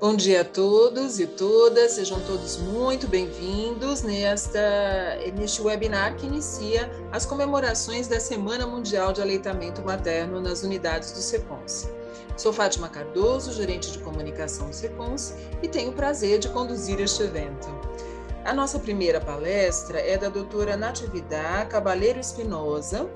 Bom dia a todos e todas, sejam todos muito bem-vindos neste webinar que inicia as comemorações da Semana Mundial de Aleitamento Materno nas unidades do SECONS. Sou Fátima Cardoso, gerente de comunicação do SECONS, e tenho o prazer de conduzir este evento. A nossa primeira palestra é da doutora Natividad Cabaleiro Espinosa,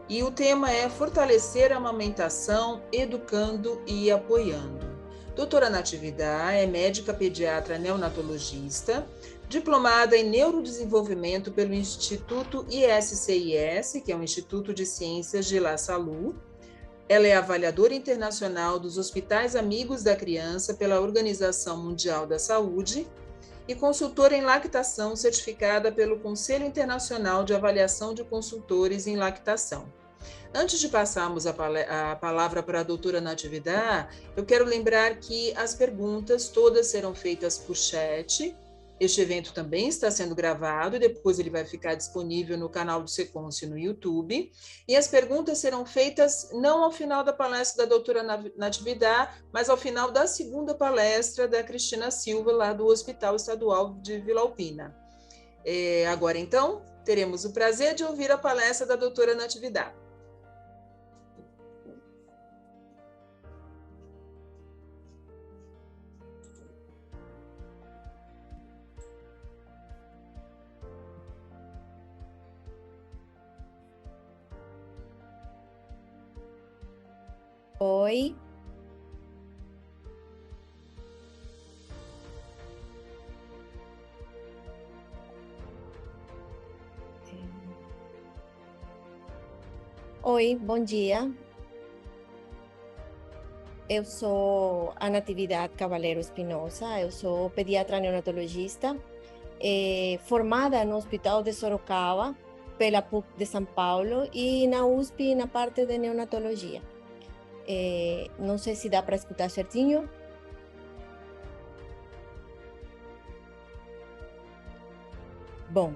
e o tema é Fortalecer a amamentação, educando e apoiando. Doutora Natividad é médica pediatra neonatologista, diplomada em neurodesenvolvimento pelo Instituto ISCIS, que é o Instituto de Ciências de La Salut. Ela é avaliadora internacional dos Hospitais Amigos da Criança pela Organização Mundial da Saúde e consultora em lactação certificada pelo Conselho Internacional de Avaliação de Consultores em Lactação. Antes de passarmos a palavra para a doutora Natividad, eu quero lembrar que as perguntas todas serão feitas por chat. Este evento também está sendo gravado e depois ele vai ficar disponível no canal do SECONS no YouTube. E as perguntas serão feitas não ao final da palestra da doutora Natividad, mas ao final da segunda palestra da Cristina Silva, lá do Hospital Estadual de Vila Alpina. Agora, então, teremos o prazer de ouvir a palestra da doutora Natividad. Oi. Oi, bom dia. Eu sou a Natividad Cabaleiro Espinosa, eu sou pediatra neonatologista, formada no Hospital de Sorocaba, pela PUC de São Paulo, e na USP na parte de neonatologia. Não sei se dá para escutar certinho. Bom,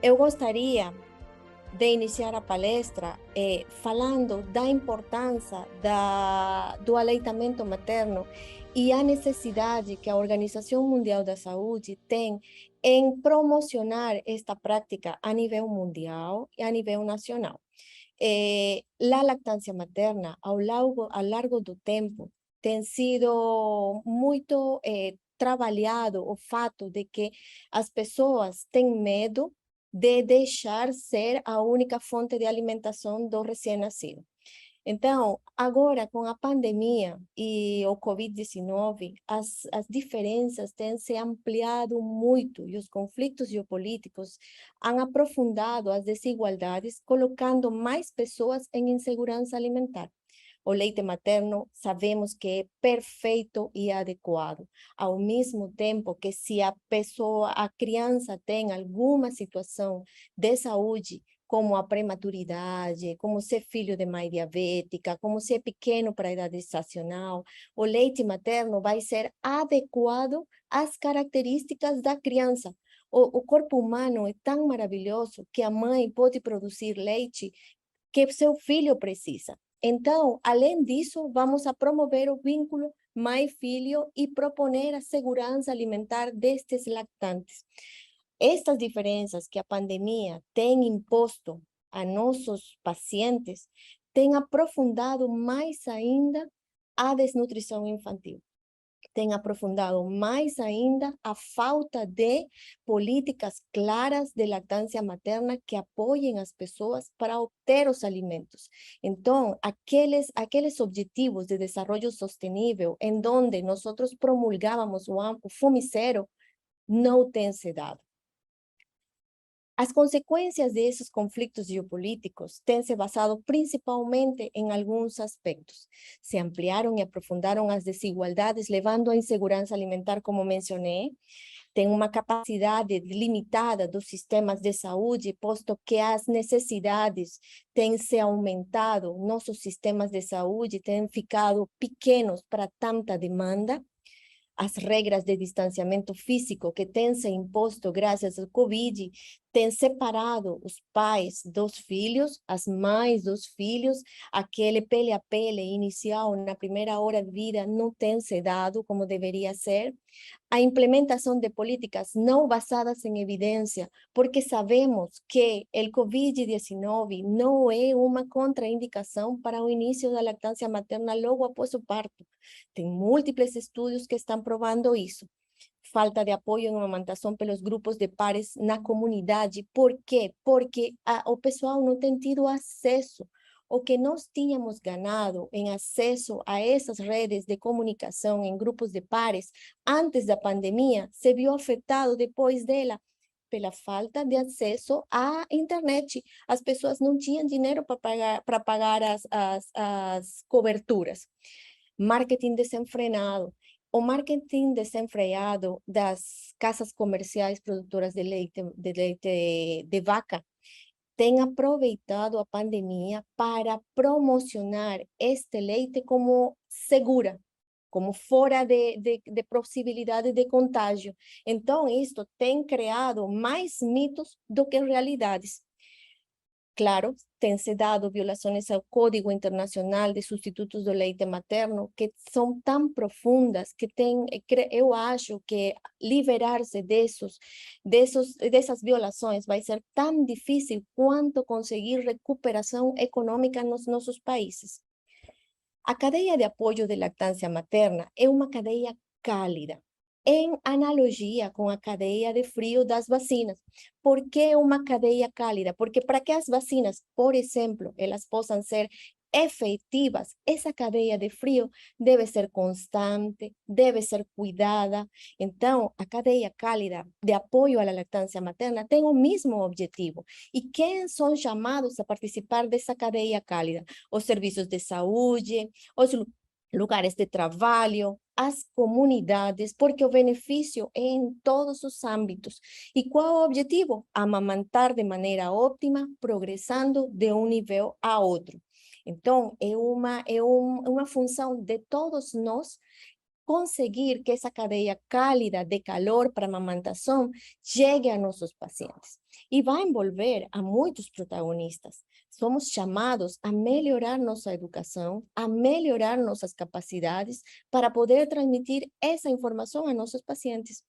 eu gostaria de iniciar a palestra falando da importância do aleitamento materno e a necessidade que a Organização Mundial da Saúde tem em promocionar esta prática a nível mundial e a nível nacional. A lactância materna, ao largo do tempo, tem sido muito trabalhado o fato de que as pessoas têm medo de deixar ser a única fonte de alimentação do recém-nascido. Então, agora com a pandemia e o Covid-19, as diferenças têm se ampliado muito e os conflitos geopolíticos han aprofundado as desigualdades, colocando mais pessoas em insegurança alimentar. O leite materno sabemos que é perfeito e adequado, ao mesmo tempo que se a criança tem alguma situação de saúde, como a prematuridade, como ser filho de mãe diabética, como ser pequeno para a idade gestacional, o leite materno vai ser adequado às características da criança. O corpo humano é tão maravilhoso que a mãe pode produzir leite que seu filho precisa. Então, além disso, vamos a promover o vínculo mãe-filho e proponer a segurança alimentar destes lactantes. Estas diferenças que a pandemia tem imposto a nossos pacientes têm aprofundado mais ainda a desnutrição infantil. Tem aprofundado mais ainda a falta de políticas claras de lactância materna que apoiem as pessoas para obter os alimentos. Então, aqueles objetivos de desenvolvimento sustentável, em donde nós promulgávamos o Fome Zero, não têm se dado. As consequências desses conflitos geopolíticos têm se basado principalmente em alguns aspectos. Se ampliaram e aprofundaram as desigualdades, levando à insegurança alimentar, como mencionei. Tem uma capacidade limitada dos sistemas de saúde, posto que as necessidades têm se aumentado, nossos sistemas de saúde têm ficado pequenos para tanta demanda. As regras de distanciamento físico que têm se imposto graças ao Covid tem separado os pais dos filhos, as mães dos filhos, aquele pele a pele inicial na primeira hora de vida não tem se dado como deveria ser. A implementação de políticas não basadas em evidência, porque sabemos que o COVID-19 não é uma contraindicação para o início da lactância materna logo após o parto. Tem múltiplos estudos que estão provando isso. Falta de apoio em amamentação pelos grupos de pares na comunidade. Por quê? Porque o pessoal não tem tido acesso. O que nós tínhamos ganhado em acesso a essas redes de comunicação em grupos de pares antes da pandemia se viu afetado depois dela pela falta de acesso à internet. As pessoas não tinham dinheiro para pagar as coberturas. Marketing desenfrenado. O marketing desenfreado das casas comerciais produtoras de leite de vaca tem aproveitado a pandemia para promocionar este leite como segura, como fora de possibilidade de contágio. Então, isto tem criado mais mitos do que realidades. Claro, tem se dado violações ao Código Internacional de Substitutos do Leite Materno, que são tão profundas que eu acho que liberar-se dessas violações vai ser tão difícil quanto conseguir recuperação econômica nos nossos países. A cadeia de apoio de lactância materna é uma cadeia cálida, em analogia com a cadeia de frio das vacinas. Por que uma cadeia cálida? Porque para que as vacinas, por exemplo, elas possam ser efetivas, essa cadeia de frio deve ser constante, deve ser cuidada. Então, a cadeia cálida de apoio à lactância materna tem o mesmo objetivo. E quem são chamados a participar dessa cadeia cálida? Os serviços de saúde, os lugares de trabalho, as comunidades, porque o benefício é em todos os âmbitos. E qual o objetivo? Amamantar de maneira óptima, progressando de um nível a outro. Então, é uma função de todos nós conseguir que essa cadeia cálida de calor para amamentação chegue a nossos pacientes. E vai envolver a muitos protagonistas. Somos chamados a melhorar nossa educação, a melhorar nossas capacidades para poder transmitir essa informação a nossos pacientes.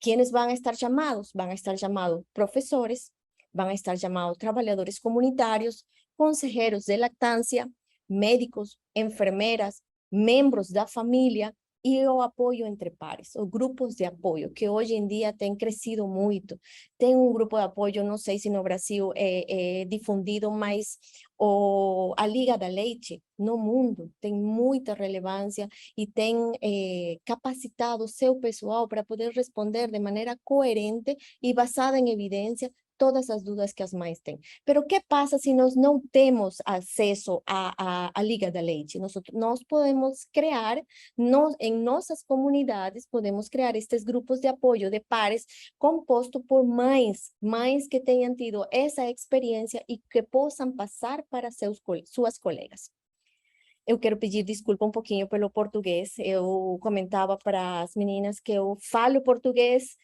Quienes van a estar chamados? Van a estar chamados professores, van a estar chamados trabalhadores comunitários, consejeros de lactância, médicos, enfermeras, membros da família, e o apoio entre pares, os grupos de apoio, que hoje em dia tem crescido muito. Tem um grupo de apoio, não sei se no Brasil é difundido, mas a Liga da Leite no mundo tem muita relevância e tem capacitado seu pessoal para poder responder de maneira coerente e basada em evidência todas as dúvidas que as mães têm. Pero o que passa se nós não temos acesso à Liga da Leite? Nós podemos criar, em nossas comunidades, podemos criar estes grupos de apoio de pares composto por mães que tenham tido essa experiência e que possam passar para suas colegas. Eu quero pedir desculpa um pouquinho pelo português. Eu comentava para as meninas que eu falo português,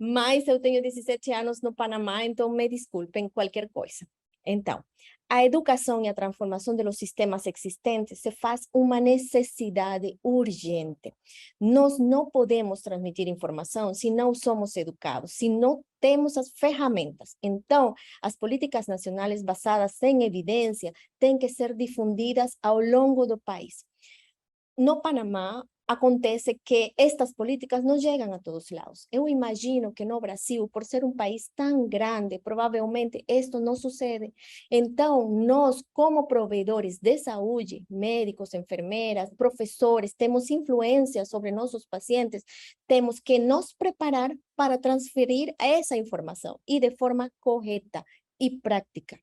mas eu tenho 17 anos no Panamá, então me desculpem qualquer coisa. Então, a educação e a transformação dos sistemas existentes se faz uma necessidade urgente. Nós não podemos transmitir informação se não somos educados, se não temos as ferramentas. Então, as políticas nacionais basadas em evidência têm que ser difundidas ao longo do país. No Panamá, acontece que estas políticas não chegam a todos lados. Eu imagino que no Brasil, por ser um país tão grande, provavelmente isto não sucede. Então, nós, como provedores de saúde, médicos, enfermeiras, professores, temos influência sobre nossos pacientes, temos que nos preparar para transferir essa informação e de forma correta e prática.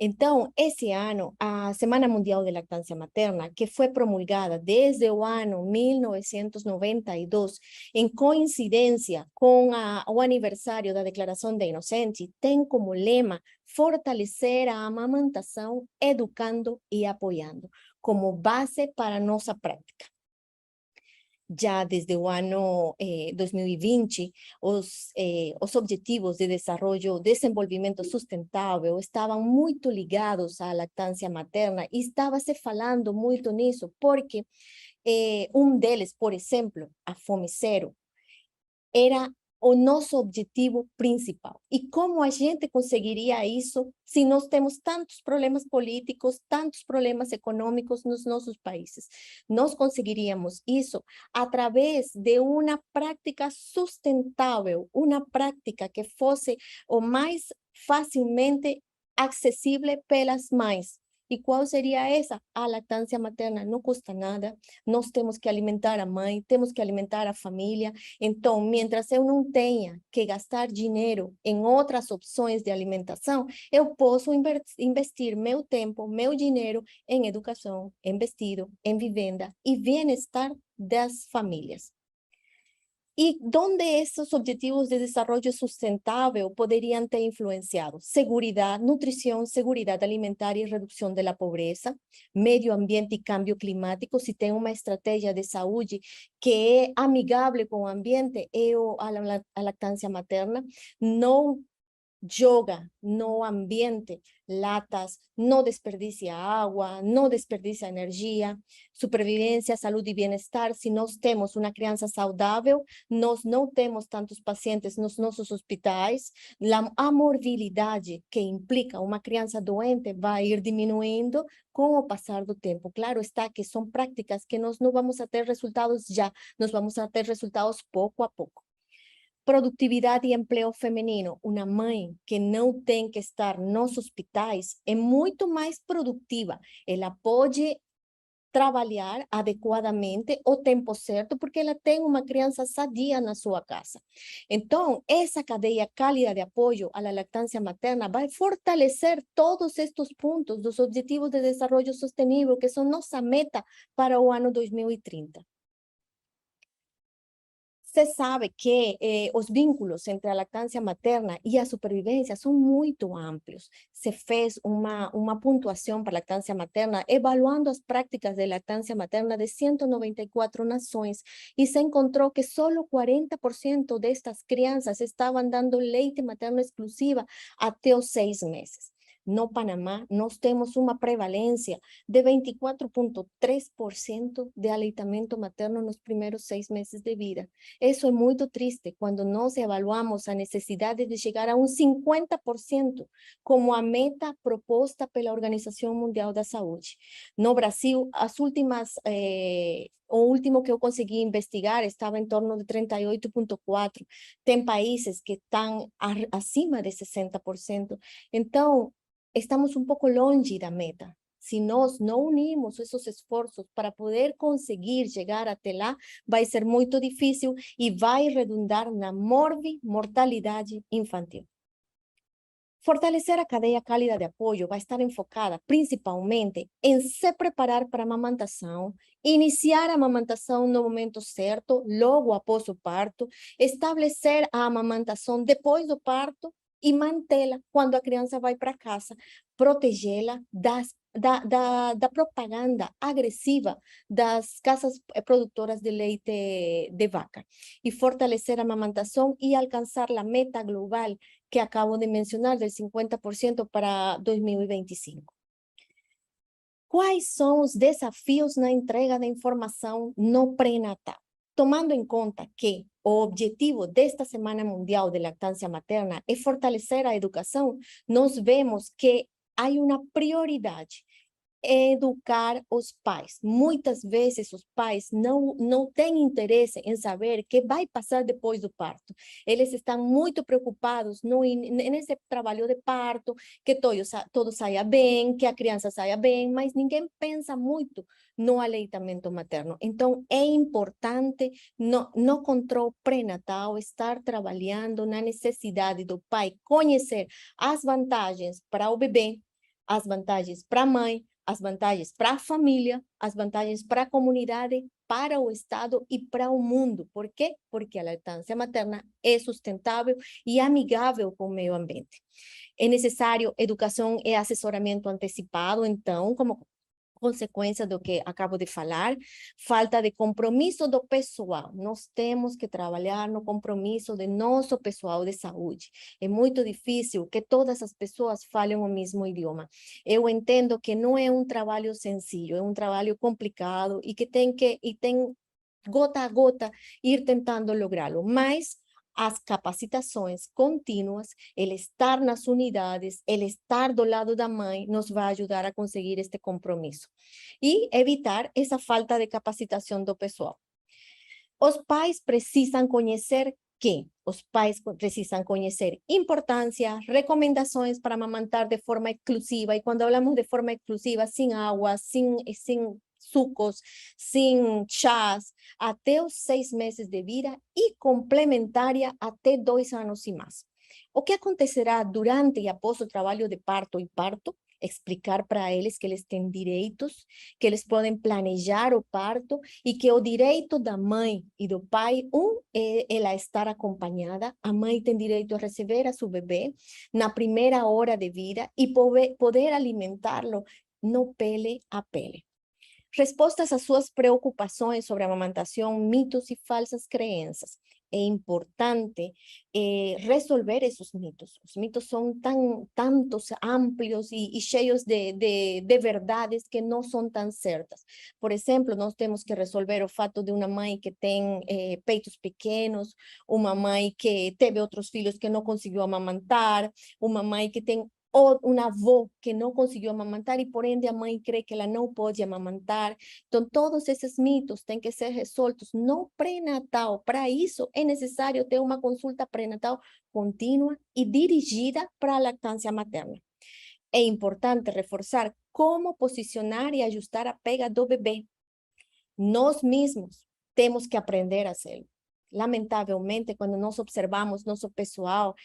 Então, esse ano, a Semana Mundial de Lactância Materna, que foi promulgada desde o ano 1992, em coincidência com o aniversário da Declaração de Inocente, tem como lema fortalecer a amamentação, educando e apoiando, como base para nossa prática. já desde o ano 2020, os Objetivos de Desenvolvimento Sustentável estavam muito ligados à lactância materna e estava se falando muito nisso, porque deles, por exemplo, a Fome Zero, era o nosso objetivo principal. E como a gente conseguiria isso se nós temos tantos problemas políticos, tantos problemas econômicos nos nossos países? Nós conseguiríamos isso através de uma prática sustentável, uma prática que fosse o mais facilmente acessível pelas mães. E qual seria essa? A lactância materna não custa nada, nós temos que alimentar a mãe, temos que alimentar a família. Então, mientras eu não tenha que gastar dinheiro em outras opções de alimentação, eu posso investir meu tempo, meu dinheiro em educação, em vestido, em vivenda e bem-estar das famílias. E onde esses objetivos de desenvolvimento sustentável poderiam ter influenciado? Seguridade, nutrição, segurança alimentar e redução da pobreza, meio ambiente e cambio climático. Se tem uma estratégia de saúde que é amigável com o ambiente, é a lactância materna. Não joga no ambiente latas, não desperdicia água, não desperdicia energia, supervivência, saúde e bem-estar. Se nós temos uma criança saudável, nós não temos tantos pacientes nos nossos hospitais, a morbilidade que implica uma criança doente vai ir diminuindo com o passar do tempo. Claro está que são práticas que nós não vamos a ter resultados já, nós vamos a ter resultados pouco a pouco. Produtividade e emprego feminino. Uma mãe que não tem que estar nos hospitais é muito mais produtiva. Ela pode trabalhar adequadamente o tempo certo, porque ela tem uma criança sadia na sua casa. Então, essa cadeia cálida de apoio à lactância materna vai fortalecer todos estes pontos dos Objetivos de Desenvolvimento Sustentável, que são nossa meta para o ano 2030. Você sabe que os vínculos entre a lactância materna e a supervivência são muito amplos. Se fez uma pontuação para a lactância materna, evaluando as práticas de lactância materna de 194 nações, e se encontrou que só 40% destas crianças estavam dando leite materno exclusiva até os 6 meses. No Panamá, nós temos uma prevalência de 24,3% de aleitamento materno nos primeiros 6 meses de vida. Isso é muito triste quando nós evaluamos a necessidade de chegar a 50%, como a meta proposta pela Organização Mundial da Saúde. No Brasil, o último que eu consegui investigar estava em torno de 38,4%. Tem países que estão acima de 60%. Então, estamos um pouco longe da meta. Se nós não unimos esses esforços para poder conseguir chegar até lá, vai ser muito difícil e vai redundar na mortalidade infantil. Fortalecer a cadeia cálida de apoio vai estar enfocada principalmente em se preparar para a amamentação, iniciar a amamentação no momento certo, logo após o parto, estabelecer a amamentação depois do parto e mantê-la quando a criança vai para casa, protegê-la da propaganda agressiva das casas produtoras de leite de vaca, e fortalecer a amamentação e alcançar a meta global que acabo de mencionar, del 50% para 2025. Quais são os desafios na entrega da informação no pré-natal? Tomando em conta que o objetivo desta Semana Mundial de Lactância Materna é fortalecer a educação, nós vemos que há uma prioridade: educar os pais. Muitas vezes os pais não têm interesse em saber o que vai passar depois do parto. Eles estão muito preocupados nesse trabalho de parto, que todo saia bem, que a criança saia bem, mas ninguém pensa muito no aleitamento materno. Então, é importante, no controle pré-natal, estar trabalhando na necessidade do pai conhecer as vantagens para o bebê, as vantagens para a mãe, as vantagens para a família, as vantagens para a comunidade, para o Estado e para o mundo. Por quê? Porque a lactância materna é sustentável e amigável com o meio ambiente. É necessário educação e assessoramento antecipado, então, como consequência do que acabo de falar, falta de compromisso do pessoal. Nós temos que trabalhar no compromisso de nosso pessoal de saúde. É muito difícil que todas as pessoas falem o mesmo idioma. Eu entendo que não é um trabalho sencillo, é um trabalho complicado e que tem gota a gota ir tentando lográ-lo, mas as capacitações contínuas, ele estar nas unidades, ele estar do lado da mãe, nos vai ajudar a conseguir este compromisso e evitar essa falta de capacitação do pessoal. Os pais precisam conhecer que os pais precisam conhecer importância, recomendações para amamantar de forma exclusiva, e quando falamos de forma exclusiva, sem água, sem sucos, sem chás, até os 6 meses de vida e complementária até 2 anos e mais. O que acontecerá durante e após o trabalho de parto e parto? Explicar para eles que eles têm direitos, que eles podem planejar o parto e que o direito da mãe e do pai, é ela estar acompanhada, a mãe tem direito a receber a seu bebê na primeira hora de vida e poder alimentá-lo no pele a pele. Respostas às suas preocupações sobre a amamentação, mitos e falsas crenças. É importante resolver esses mitos. Os mitos são tantos amplios e cheios de verdades que não são tão certas. Por exemplo, nós temos que resolver o fato de uma mãe que tem peitos pequenos, uma mãe que teve outros filhos que não conseguiu amamantar, uma mãe que tem ou uma avó que não conseguiu amamantar e, por ende, a mãe crê que ela não pode amamantar. Então, todos esses mitos têm que ser resoltos no pré-natal. Para isso, é necessário ter uma consulta pré-natal contínua e dirigida para a lactância materna. É importante reforçar como posicionar e ajustar a pega do bebê. Nós mesmos temos que aprender a hacerlo. Lamentavelmente, quando nós observamos nosso pessoal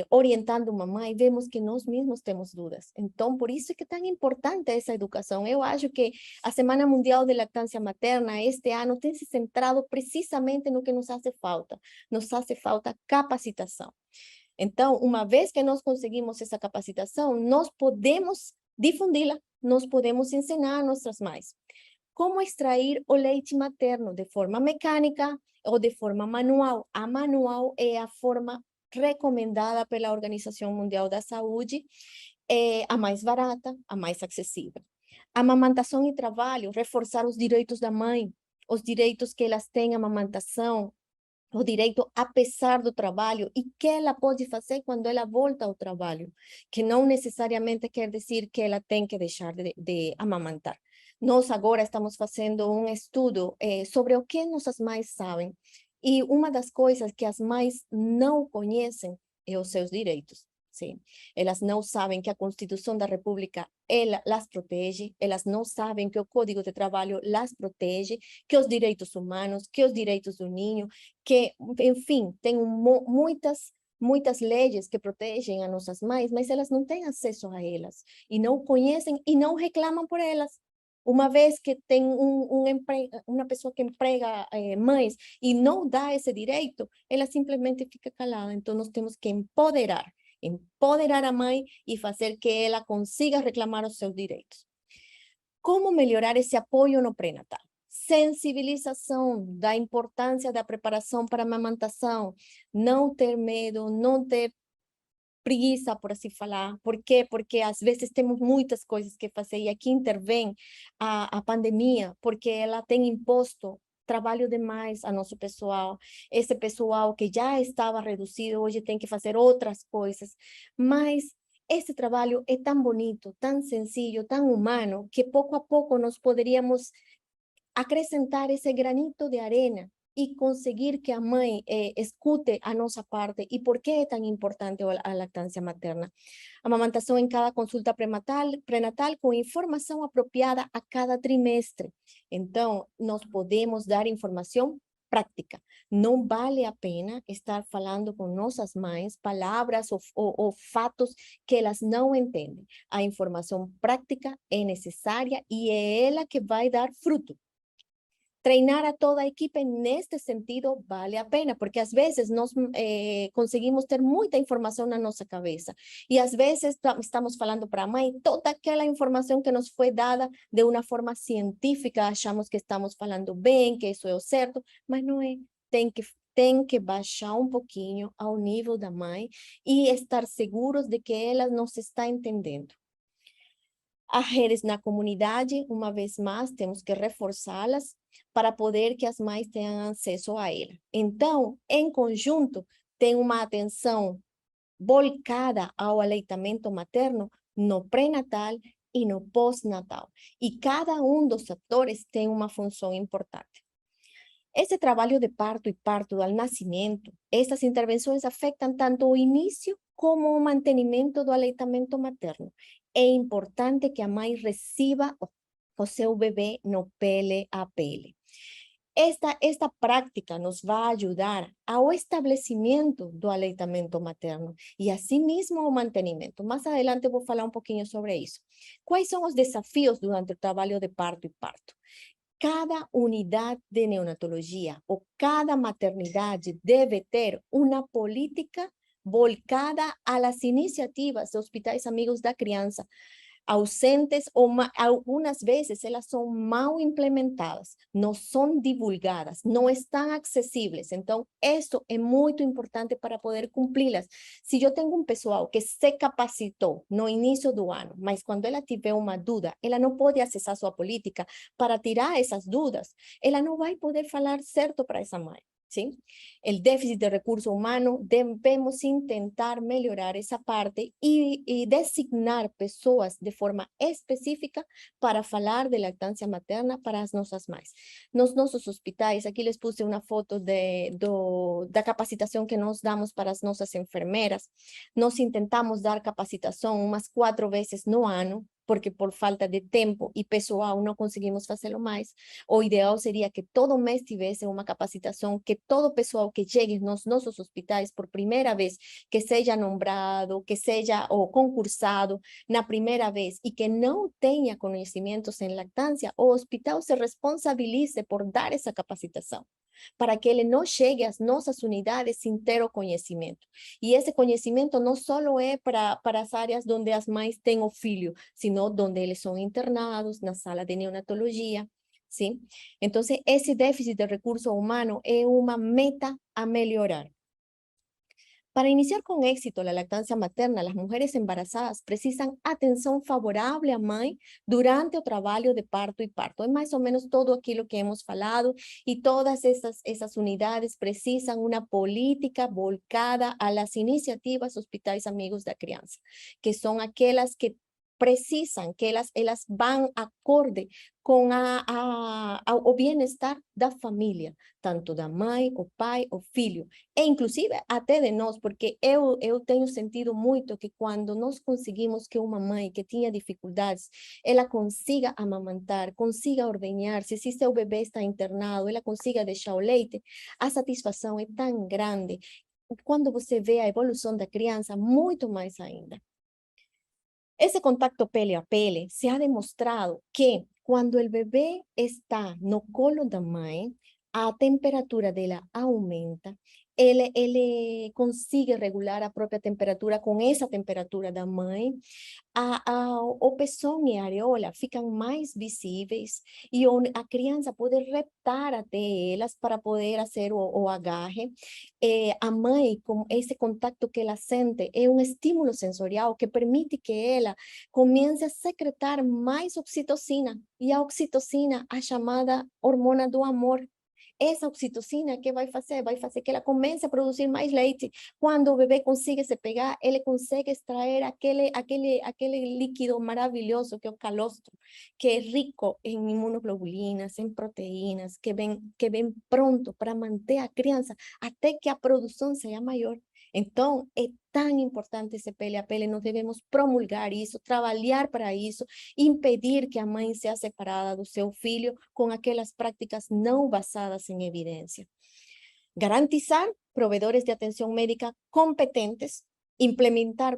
orientando uma mãe, vemos que nós mesmos temos dúvidas. Então, por isso é que é tão importante essa educação. Eu acho que a Semana Mundial de Lactância Materna, este ano, tem se centrado precisamente no que nos hace falta. Nos hace falta capacitação. Então, uma vez que nós conseguimos essa capacitação, nós podemos difundi-la, nós podemos ensinar a nossas mães como extrair o leite materno de forma mecânica ou de forma manual. A manual é a forma recomendada pela Organização Mundial da Saúde, é a mais barata, a mais acessível. Amamentação e trabalho, reforçar os direitos da mãe, os direitos que elas têm à amamentação, o direito apesar do trabalho e que ela pode fazer quando ela volta ao trabalho, que não necessariamente quer dizer que ela tem que deixar de amamantar. Nós agora estamos fazendo um estudo sobre o que nossas mães sabem. E uma das coisas que as mães não conhecem é os seus direitos. Sim. Elas não sabem que a Constituição da República las protege, elas não sabem que o Código de Trabalho las protege, que os direitos humanos, que os direitos do ninho, que, enfim, tem muitas leis que protegem a nossas mães, mas elas não têm acesso a elas, e não conhecem e não reclamam por elas. Uma vez que tem uma pessoa que emprega mães e não dá esse direito, ela simplesmente fica calada. Então, nós temos que empoderar a mãe e fazer que ela consiga reclamar os seus direitos. Como melhorar esse apoio no pré-natal? Sensibilização da importância da preparação para a amamentação, não ter medo, não ter preguiça, por assim falar. Por quê? Porque às vezes temos muitas coisas que fazer e aqui intervém a pandemia, porque ela tem imposto trabalho demais a nosso pessoal. Esse pessoal que já estava reduzido hoje tem que fazer outras coisas, mas esse trabalho é tão bonito, tão sencillo, tão humano, que pouco a pouco nós poderíamos acrescentar esse granito de arena e conseguir que a mãe escute a nossa parte e por que é tão importante a lactância materna. Amamentação em cada consulta pré-natal com informação apropriada a cada trimestre. Então, nós podemos dar informação prática. Não vale a pena estar falando com nossas mães palavras ou fatos que elas não entendem. A informação prática é necessária e é ela que vai dar fruto. Treinar a toda a equipe neste sentido vale a pena, porque às vezes nós conseguimos ter muita informação na nossa cabeça. E às vezes estamos falando para a mãe toda aquela informação que nos foi dada de uma forma científica, achamos que estamos falando bem, que isso é o certo, mas não é. Tem que baixar um pouquinho ao nível da mãe e estar seguros de que ela nos está entendendo. As redes na comunidade, uma vez mais, temos que reforçá-las para poder que as mães tenham acesso a ela. Então, em conjunto, tem uma atenção volcada ao aleitamento materno no pré-natal e no pós-natal. E cada um dos atores tem uma função importante. Esse trabalho de parto e parto ao nascimento, essas intervenções afetam tanto o início como o mantenimento do aleitamento materno. É importante que a mãe receba o seu bebê no pele a pele. Esta prática nos vai ajudar ao estabelecimento do aleitamento materno e, assim mesmo, ao mantenimento. Mais adelante eu vou falar um pouquinho sobre isso. Quais são os desafios durante o trabalho de parto e parto? Cada unidade de neonatologia ou cada maternidade deve ter uma política voltada às iniciativas de hospitais amigos da criança, ausentes ou algumas vezes elas são mal implementadas, não são divulgadas, não estão acessíveis. Então, isso é muito importante para poder cumpri-las. Se eu tenho um pessoal que se capacitou no início do ano, mas quando ela tiver uma dúvida, ela não pode acessar sua política para tirar essas dúvidas, ela não vai poder falar certo para essa mãe. ¿Sí? El déficit de recurso humano, debemos intentar melhorar essa parte e designar pessoas de forma específica para falar de lactância materna para as nossas mães. Nos nossos hospitais, aqui les puse uma foto da capacitação que nós damos para as nossas enfermeras. Nós intentamos dar capacitação umas 4 vezes no ano, porque por falta de tempo e pessoal não conseguimos fazê-lo mais. O ideal seria que todo mês tivesse uma capacitação, que todo pessoal que chegue nos nossos hospitais por primeira vez, que seja nombrado, que seja ou concursado na primeira vez e que não tenha conhecimentos em lactância, o hospital se responsabilize por dar essa capacitação, para que ele não chegue às nossas unidades sem ter o conhecimento. E esse conhecimento não só é para as áreas onde as mães têm o filho, sino onde eles são internados, na sala de neonatologia, ¿sí? Então, esse déficit de recurso humano é uma meta a melhorar. Para iniciar com êxito a lactância materna, as mulheres embarazadas precisam atenção favorável à mãe durante o trabalho de parto e parto. É mais ou menos tudo aquilo que hemos falado e todas essas unidades precisam uma política voltada às iniciativas hospitais amigos da criança, que são aquelas que precisam, que elas vão acorde com o bem-estar da família, tanto da mãe, o pai, o filho, e inclusive até de nós, porque eu tenho sentido muito que quando nós conseguimos que uma mãe que tinha dificuldades, ela consiga amamantar, consiga ordenhar-se, se seu bebê está internado, ela consiga deixar o leite, a satisfação é tão grande. Quando você vê a evolução da criança, muito mais ainda. Esse contacto pele a pele se ha demostrado que quando o bebê está no colo da mãe, a temperatura dela aumenta, ele consegue regular a própria temperatura com essa temperatura da mãe, o pezão e a areola ficam mais visíveis e a criança pode reptar até elas para poder fazer o agarre. A mãe, com esse contato que ela sente, é um estímulo sensorial que permite que ela comece a secretar mais oxitocina. E a oxitocina, a chamada hormona do amor. Essa oxitocina que vai fazer que ela comece a produzir mais leite. Quando o bebê consiga se pegar, ele consegue extrair aquele líquido maravilhoso que é o calostro, que é rico em imunoglobulinas, em proteínas, que vem pronto para manter a criança até que a produção seja maior. Então, é tão importante esse pele a pele, nós devemos promulgar isso, trabalhar para isso, impedir que a mãe seja separada do seu filho com aquelas práticas não basadas em evidência. Garantizar provedores de atenção médica competentes, implementar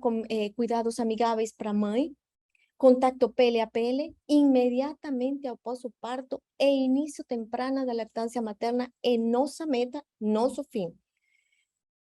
cuidados amigáveis para a mãe, contacto pele a pele imediatamente após o parto e início temprano da lactância materna é nossa meta, nosso fim.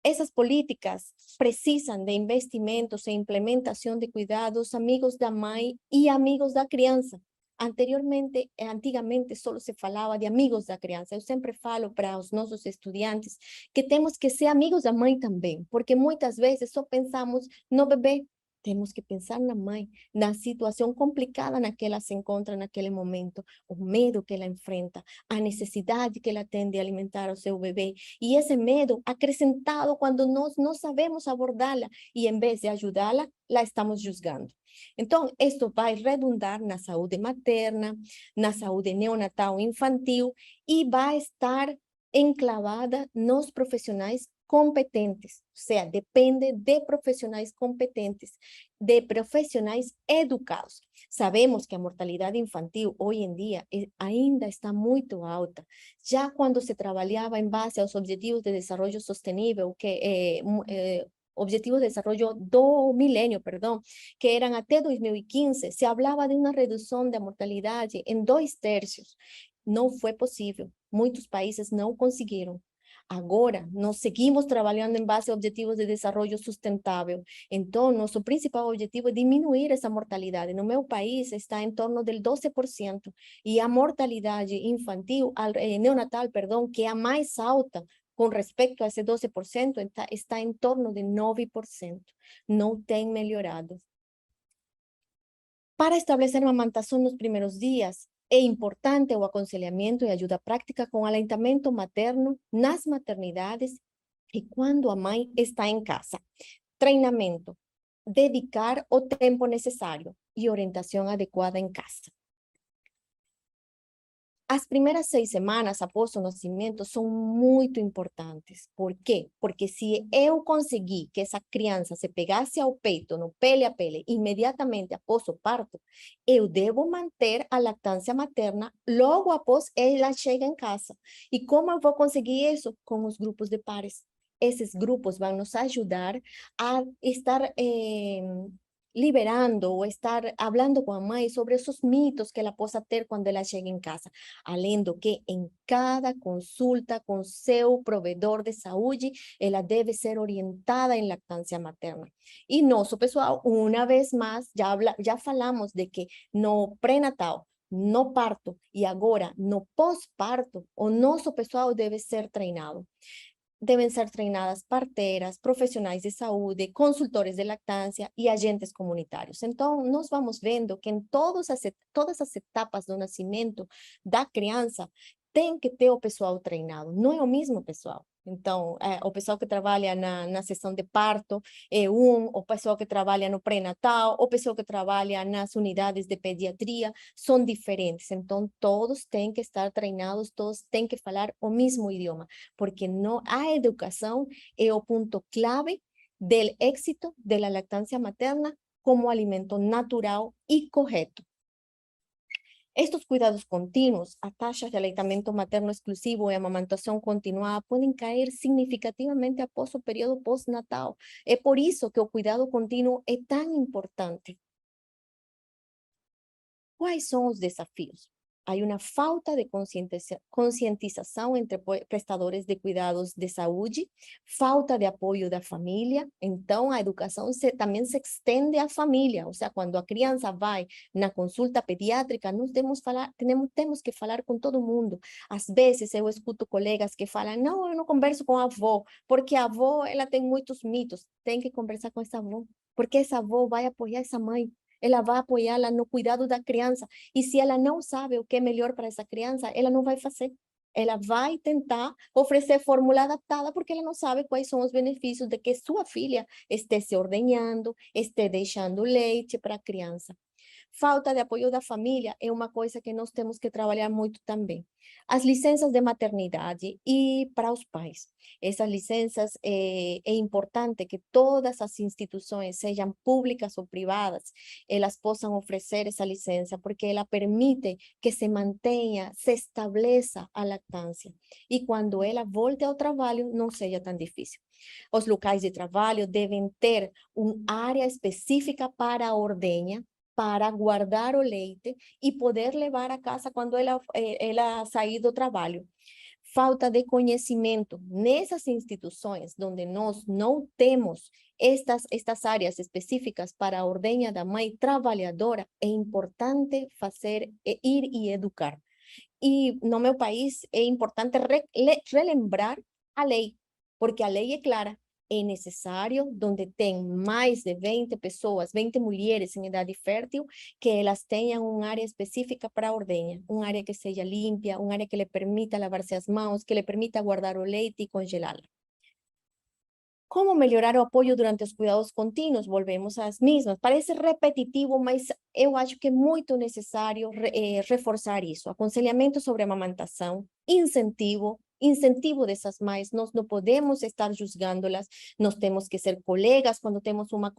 Essas políticas precisam de investimentos e implementação de cuidados amigos da mãe e amigos da criança. Antigamente só se falava de amigos da criança. Eu sempre falo para os nossos estudantes que temos que ser amigos da mãe também, porque muitas vezes só pensamos no bebê. Temos que pensar na mãe, na situação complicada na que ela se encontra naquele momento, o medo que ela enfrenta, a necessidade que ela tem de alimentar o seu bebê. E esse medo acrescentado quando nós não sabemos abordá-la e em vez de ajudá-la, la estamos julgando. Então, isso vai redundar na saúde materna, na saúde neonatal infantil e vai estar enclavada nos profissionais competentes, ou seja, depende de profissionais competentes, de profissionais educados. Sabemos que a mortalidade infantil hoje em dia ainda está muito alta. Já quando se trabalhava em base aos Objetivos de Desenvolvimento Sustentável, Objetivos de Desarrollo do Milênio, perdão, que eram até 2015, se falava de uma redução da mortalidade em 2/3. Não foi possível. Muitos países não conseguiram. Agora, nós seguimos trabalhando em base a Objetivos de Desenvolvimento Sustentável. Então, nosso principal objetivo é diminuir essa mortalidade. No meu país, está em torno del 12%. E a mortalidade infantil, neonatal, perdão, que é a mais alta, com respeito a esse 12%, está em torno de 9%. Não tem melhorado. Para estabelecer uma amamentação nos primeiros dias, é importante o aconselhamento e ajuda prática com aleitamento materno nas maternidades e quando a mãe está em casa. Treinamento, dedicar o tempo necessário e orientação adequada em casa. As primeiras 6 semanas após o nascimento são muito importantes. Por quê? Porque se eu conseguir que essa criança se pegasse ao peito, no pele a pele, imediatamente após o parto, eu devo manter a lactância materna logo após ela chega em casa. E como eu vou conseguir isso? Com os grupos de pares. Esses grupos vão nos ajudar a estar liberando ou estar falando com a mãe sobre esses mitos que ela possa ter quando ela chega em casa. Além do que, em cada consulta com seu provedor de saúde, ela deve ser orientada em lactância materna. E nosso pessoal, uma vez mais, já falamos de que no pré-natal, no parto e agora no pós-parto, o nosso pessoal deve ser treinado. Devem ser treinadas parteiras, profissionais de saúde, consultores de lactância e agentes comunitários. Então, nós vamos vendo que em todas as etapas do nascimento da criança, tem que ter o pessoal treinado, não é o mesmo pessoal. Então, o pessoal que trabalha na sessão de parto é o pessoal que trabalha no pré-natal, o pessoal que trabalha nas unidades de pediatria, são diferentes. Então, todos têm que estar treinados, todos têm que falar o mesmo idioma, porque a educação é o ponto clave do êxito da lactância materna como alimento natural e correto. Estos cuidados contínuos, a taxas de aleitamento materno exclusivo e amamentação continuada podem cair significativamente após o período pós-natal. É por isso que o cuidado contínuo é tão importante. Quais são os desafios? Há uma falta de conscientização entre prestadores de cuidados de saúde, falta de apoio da família, então a educação também se estende à família, ou seja, quando a criança vai na consulta pediátrica, nós temos que falar com todo mundo. Às vezes eu escuto colegas que falam, não, eu não converso com a avó, porque a avó ela tem muitos mitos. Tem que conversar com essa avó, porque essa avó vai apoiar essa mãe. Ela vai apoiá-la no cuidado da criança. E se ela não sabe o que é melhor para essa criança, ela não vai fazer. Ela vai tentar oferecer fórmula adaptada porque ela não sabe quais são os benefícios de que sua filha esteja se ordenhando, esteja deixando leite para a criança. Falta de apoio da família é uma coisa que nós temos que trabalhar muito também. As licenças de maternidade e para os pais. Essas licenças é importante que todas as instituições, sejam públicas ou privadas, elas possam oferecer essa licença, porque ela permite que se mantenha, se estabeleça a lactância. E quando ela volte ao trabalho, não seja tão difícil. Os locais de trabalho devem ter uma área específica para a ordenha, para guardar o leite e poder levar a casa quando ela sair do trabalho. Falta de conhecimento nessas instituições onde nós não temos estas áreas específicas para a ordenha da mãe trabalhadora, é importante ir e educar. E no meu país é importante relembrar a lei, porque a lei é clara. É necessário, onde tem mais de 20 pessoas, 20 mulheres em idade fértil, que elas tenham uma área específica para a ordenha, uma área que seja limpa, uma área que lhe permita lavar-se as mãos, que lhe permita guardar o leite e congelá-lo. Como melhorar o apoio durante os cuidados contínuos? Volvemos às mesmas. Parece repetitivo, mas eu acho que é muito necessário reforçar isso. Aconselhamento sobre a amamentação, incentivo dessas mães. Nós não podemos estar julgando-las, nós temos que ser colegas quando temos uma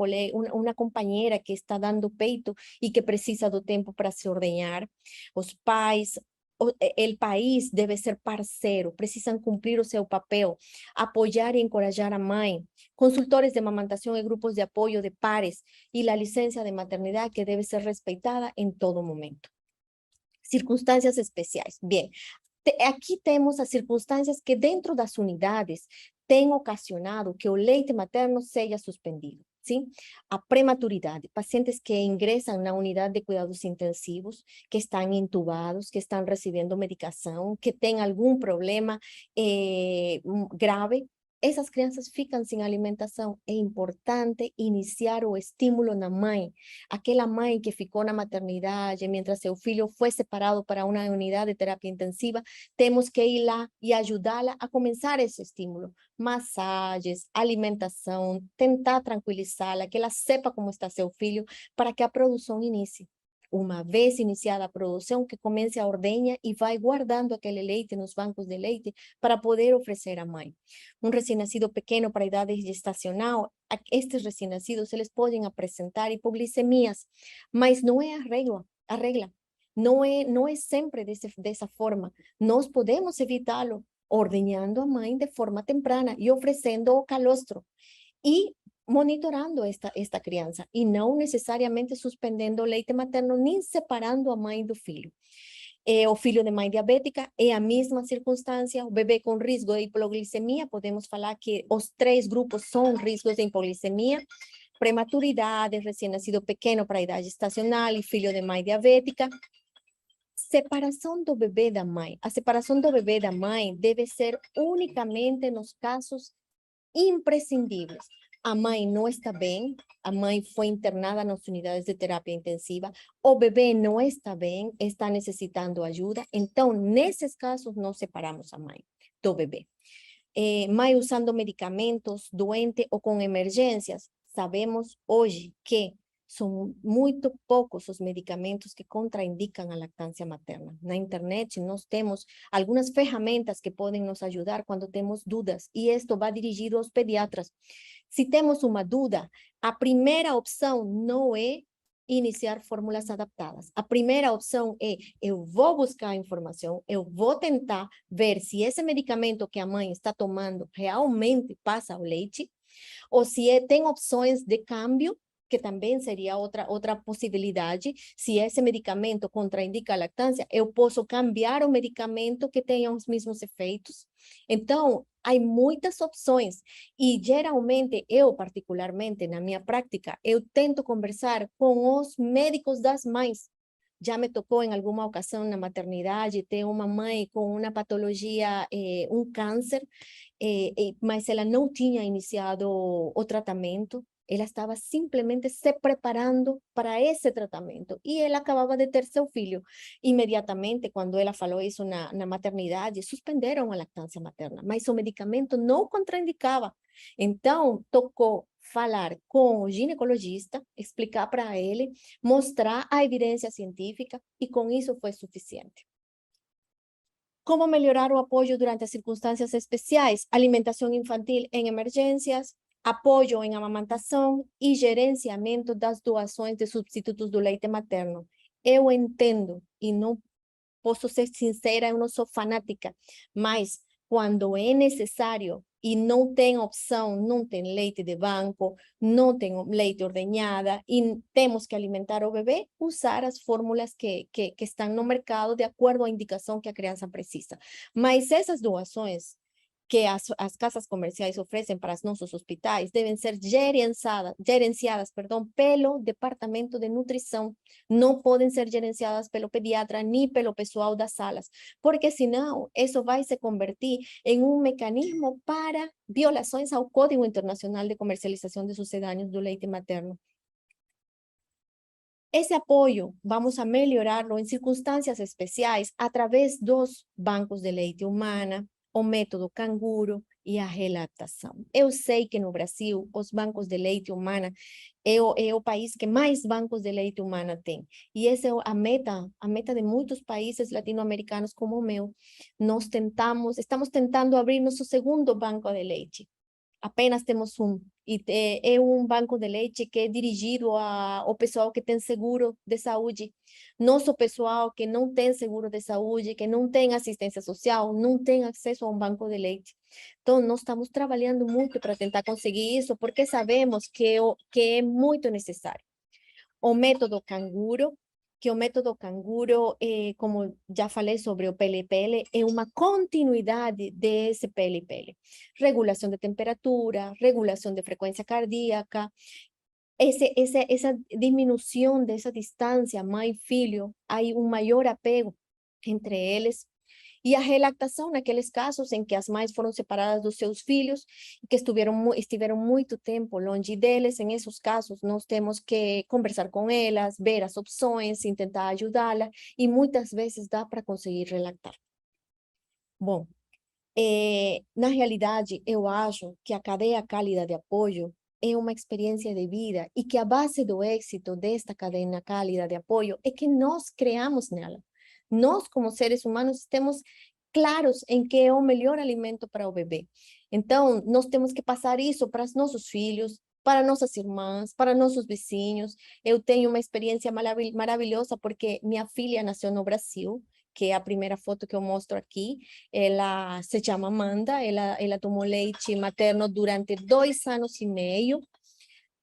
companheira que está dando peito e que precisa do tempo para se ordenhar. Os pais, o país deve ser parceiro, precisam cumprir o seu papel, apoiar e encorajar a mãe, consultores de amamentação e grupos de apoio de pares e a licença de maternidade que deve ser respeitada em todo momento. Circunstâncias especiais. Bem, aqui temos as circunstâncias que dentro das unidades têm ocasionado que o leite materno seja suspendido. Sim? A prematuridade, pacientes que ingressam na unidade de cuidados intensivos, que estão intubados, que estão recebendo medicação, que têm algum problema grave, essas crianças ficam sem alimentação. É importante iniciar o estímulo na mãe. Aquela mãe que ficou na maternidade, mientras seu filho foi separado para uma unidade de terapia intensiva, temos que ir lá e ajudá-la a começar esse estímulo. Massagens, alimentação, tentar tranquilizá-la, que ela sepa como está seu filho, para que a produção inicie. Uma vez iniciada a produção, que comece a ordenha e vai guardando aquele leite nos bancos de leite para poder oferecer à mãe. Um recém-nascido pequeno para a idade gestacional, estes recém-nascidos, eles podem apresentar hipoglicemias, mas não é a regra. Não é sempre dessa forma. Nós podemos evitá-lo ordenhando a mãe de forma temprana e oferecendo o calostro. E monitorando esta criança, e não necessariamente suspendendo o leite materno, nem separando a mãe do filho. O filho de mãe diabética é a mesma circunstância, o bebê com risco de hipoglicemia, podemos falar que os 3 grupos são riscos de hipoglicemia, prematuridade, recém-nascido pequeno para a idade gestacional e filho de mãe diabética. Separação do bebê da mãe. A separação do bebê da mãe deve ser unicamente nos casos imprescindíveis. A mãe não está bem, a mãe foi internada nas unidades de terapia intensiva, o bebê não está bem, está necessitando ajuda, então, nesses casos, nós separamos a mãe do bebê. Mãe usando medicamentos, doente ou com emergências, sabemos hoje que são muito poucos os medicamentos que contraindicam a lactância materna. Na internet, nós temos algumas ferramentas que podem nos ajudar quando temos dúvidas, e isto vai dirigido aos pediatras. Se temos uma dúvida, a primeira opção não é iniciar fórmulas adaptadas. A primeira opção é, eu vou buscar informação, eu vou tentar ver se esse medicamento que a mãe está tomando realmente passa ao leite, ou se tem opções de câmbio, que também seria outra possibilidade. Se esse medicamento contraindica a lactância, eu posso cambiar o medicamento que tenha os mesmos efeitos. Então, há muitas opções. E, geralmente, eu, particularmente, na minha prática, eu tento conversar com os médicos das mães. Já me tocou em alguma ocasião na maternidade ter uma mãe com uma patologia, um câncer, mas ela não tinha iniciado o tratamento. Ela estava simplesmente se preparando para esse tratamento e ela acabava de ter seu filho. Imediatamente, quando ela falou isso na maternidade, suspenderam a lactância materna, mas o medicamento não contraindicava. Então, tocou falar com o ginecologista, explicar para ele, mostrar a evidência científica, e com isso foi suficiente. Como melhorar o apoio durante as circunstâncias especiais? Alimentação infantil em emergências, apoio em amamentação e gerenciamento das doações de substitutos do leite materno. Eu entendo, e não posso ser sincera, eu não sou fanática, mas quando é necessário e não tem opção, não tem leite de banco, não tem leite ordenhada e temos que alimentar o bebê, usar as fórmulas que estão no mercado de acordo à indicação que a criança precisa. Mas essas doações que as casas comerciais oferecem para os nossos hospitais devem ser gerenciadas pelo Departamento de Nutrição. Não podem ser gerenciadas pelo pediatra nem pelo pessoal das salas, porque senão isso vai se convertir em um mecanismo para violações ao Código Internacional de Comercialização de Sucedâneos do Leite Materno. Esse apoio vamos a melhorá-lo em circunstâncias especiais através dos bancos de leite humana, o método canguro e a relactação. Eu sei que no Brasil, os bancos de leite humana é o país que mais bancos de leite humana tem. E essa é a meta de muitos países latino-americanos como o meu. Estamos tentando abrir nosso segundo banco de leite. Apenas temos um, e é um banco de leite que é dirigido ao pessoal que tem seguro de saúde. Nosso pessoal que não tem seguro de saúde, que não tem assistência social, não tem acesso a um banco de leite. Então, nós estamos trabalhando muito para tentar conseguir isso, porque sabemos que é muito necessário. O método canguro, que o método canguro, como já falei sobre o PLPL, é uma continuidade desse PLPL. Regulação de temperatura, regulação de frequência cardíaca, essa diminuição dessa distância mãe-filho, há um maior apego entre eles. E a relactação naqueles casos em que as mães foram separadas dos seus filhos e que estiveram muito tempo longe deles, em esses casos nós temos que conversar com elas, ver as opções, tentar ajudá-las e muitas vezes dá para conseguir relactar. Bom, na realidade eu acho que a cadeia cálida de apoio é uma experiência de vida e que a base do êxito desta cadeia cálida de apoio é que nós criamos nela. Nós, como seres humanos, estamos claros em que é o melhor alimento para o bebê. Então, nós temos que passar isso para os nossos filhos, para nossas irmãs, para nossos vizinhos. Eu tenho uma experiência maravilhosa porque minha filha nasceu no Brasil, que é a primeira foto que eu mostro aqui. Ela se chama Amanda, ela tomou leite materno durante 2 anos e meio.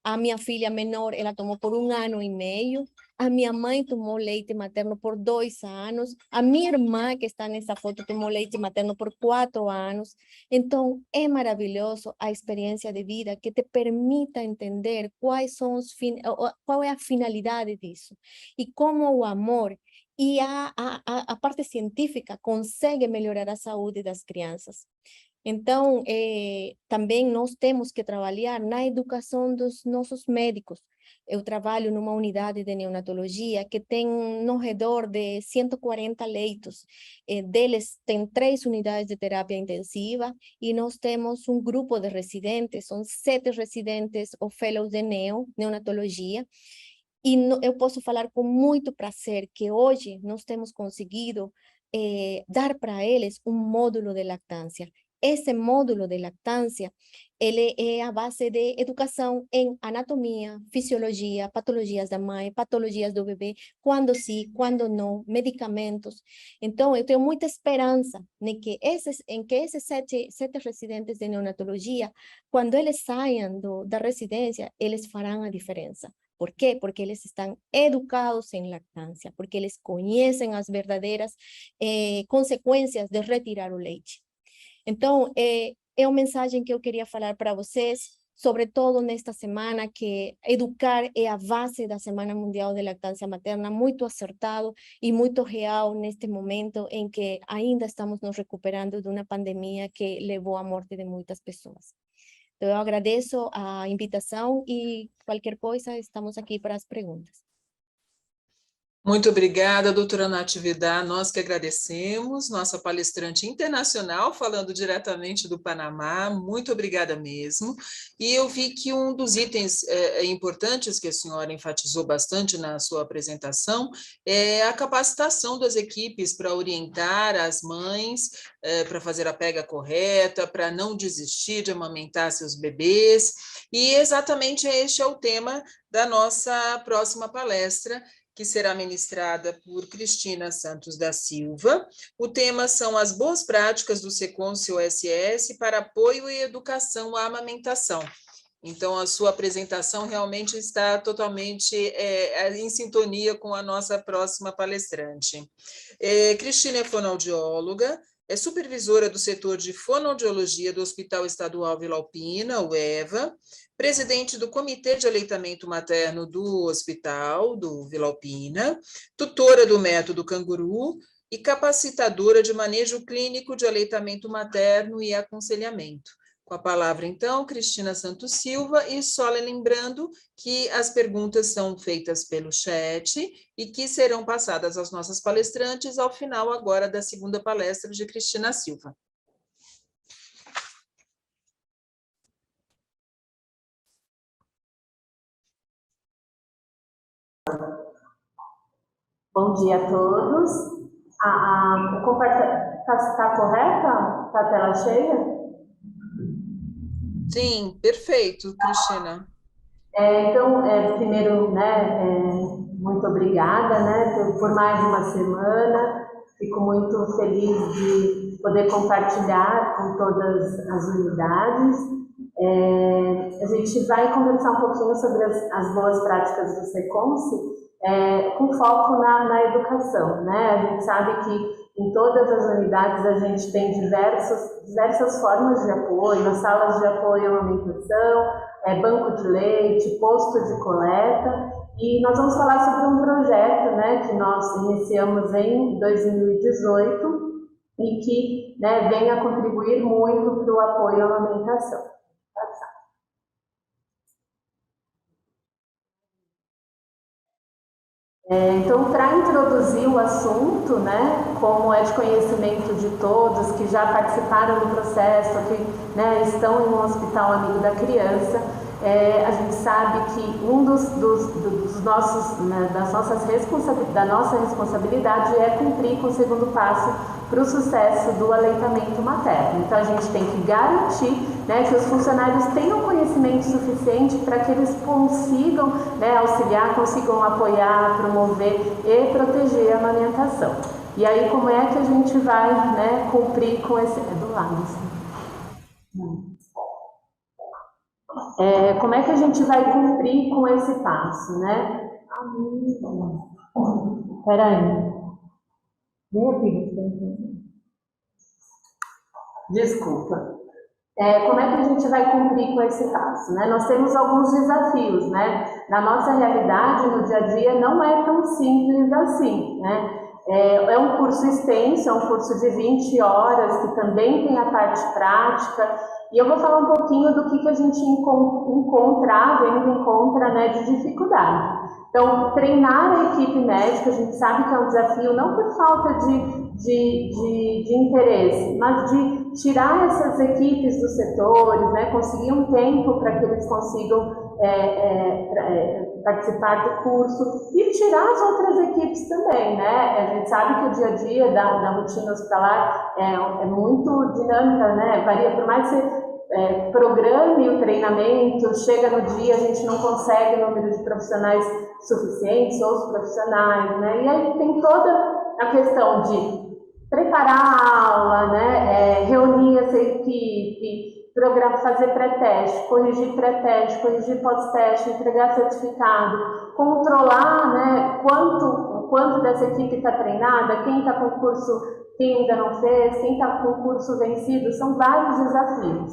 A minha filha menor, ela tomou por 1 ano e meio. A minha mãe tomou leite materno por 2 anos. A minha irmã, que está nessa foto, tomou leite materno por 4 anos. Então, é maravilhoso a experiência de vida que te permita entender qual é a finalidade disso. E como o amor e a parte científica consegue melhorar a saúde das crianças. Então, também nós temos que trabalhar na educação dos nossos médicos. Eu trabalho numa unidade de neonatologia que tem no redor de 140 leitos. Deles tem 3 unidades de terapia intensiva e nós temos um grupo de residentes, são 7 residentes ou fellows de neonatologia. E eu posso falar com muito prazer que hoje nós temos conseguido dar para eles um módulo de lactância. Esse módulo de lactância, ele é a base de educação em anatomia, fisiologia, patologias da mãe, patologias do bebê, quando sim, quando não, medicamentos. Então, eu tenho muita esperança em que esses 7 residentes de neonatologia, quando eles saiam da residência, eles farão a diferença. ¿Por quê? Porque eles estão educados em lactância, porque eles conhecem as verdadeiras consequências de retirar o leite. Então, é uma mensagem que eu queria falar para vocês, sobretudo nesta semana, que educar é a base da Semana Mundial de Lactância Materna, muito acertado e muito real neste momento em que ainda estamos nos recuperando de uma pandemia que levou à morte de muitas pessoas. Então, eu agradeço a invitação e qualquer coisa, estamos aqui para as perguntas. Muito obrigada, doutora Natividad, nós que agradecemos, nossa palestrante internacional, falando diretamente do Panamá, muito obrigada mesmo. E eu vi que um dos itens importantes que a senhora enfatizou bastante na sua apresentação é a capacitação das equipes para orientar as mães, para fazer a pega correta, para não desistir de amamentar seus bebês, e exatamente este é o tema da nossa próxima palestra, que será ministrada por Cristina Santos da Silva. O tema são as boas práticas do Secons OSS para apoio e educação à amamentação. Então, a sua apresentação realmente está totalmente em sintonia com a nossa próxima palestrante. Cristina é fonoaudióloga, é supervisora do setor de fonoaudiologia do Hospital Estadual Vila Alpina, o EVA, presidente do Comitê de Aleitamento Materno do Hospital do Vila Alpina, tutora do método Canguru e capacitadora de manejo clínico de aleitamento materno e aconselhamento. Com a palavra, então, Cristina Santos Silva, e só lembrando que as perguntas são feitas pelo chat e que serão passadas às nossas palestrantes ao final agora da segunda palestra de Cristina Silva. Bom dia a todos. O compartilhamento está correta? Está a tela cheia? Sim, perfeito, Cristina. Então, primeiro, muito obrigada, por mais uma semana. Fico muito feliz de poder compartilhar com todas as unidades. A gente vai conversar um pouquinho sobre as boas práticas do Secons, com foco na educação, né? A gente sabe que em todas as unidades a gente tem diversas formas de apoio, as salas de apoio à amamentação, banco de leite, posto de coleta, e nós vamos falar sobre um projeto, né, que nós iniciamos em 2018 e que, né, vem a contribuir muito para o apoio à amamentação. Então, para introduzir o assunto, né, como é de conhecimento de todos que já participaram do processo, que, né, estão em um hospital amigo da criança, a gente sabe que um dos nossos, né, da nossa responsabilidade é cumprir com o segundo passo para o sucesso do aleitamento materno. Então, a gente tem que garantir, né, que os funcionários tenham conhecimento suficiente para que eles consigam, né, auxiliar, consigam apoiar, promover e proteger a amamentação. E aí, como é que a gente vai, né, cumprir com esse... do lado, assim. Como é que a gente vai cumprir com esse passo, né? Espera aí. Desculpa. Como é que a gente vai cumprir com esse passo, né? Nós temos alguns desafios, né? Na nossa realidade, no dia a dia, não é tão simples assim, né? É um curso extenso, é um curso de 20 horas, que também tem a parte prática, e eu vou falar um pouquinho do que a gente encontra, né, de dificuldade. Então, treinar a equipe médica, a gente sabe que é um desafio, não por falta de interesse, mas de tirar essas equipes dos setores, né, conseguir um tempo para que eles consigam participar do curso e tirar as outras equipes também, né? A gente sabe que o dia a dia da rotina hospitalar é muito dinâmica, né? Varia, por mais que você programe o treinamento, chega no dia, a gente não consegue o número de profissionais suficientes, ou os profissionais, né? E aí tem toda a questão de preparar a aula, né? Reunir essa equipe, fazer pré-teste, corrigir pós-teste, entregar certificado, controlar, né, quanto dessa equipe está treinada, quem está com curso, quem ainda não fez, quem está com curso vencido, são vários desafios.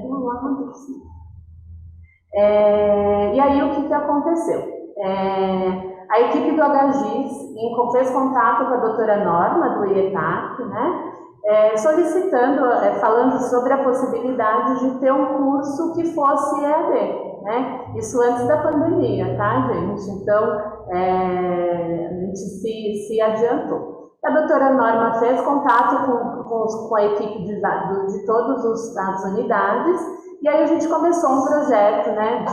Do lado, assim. E aí o que aconteceu? A equipe do HGIS fez contato com a doutora Norma, do IETAC, né? Solicitando, falando sobre a possibilidade de ter um curso que fosse EAD, né? Isso antes da pandemia, tá, gente? Então, a gente se adiantou. A doutora Norma fez contato com a equipe de todas as unidades, e aí a gente começou um projeto, né,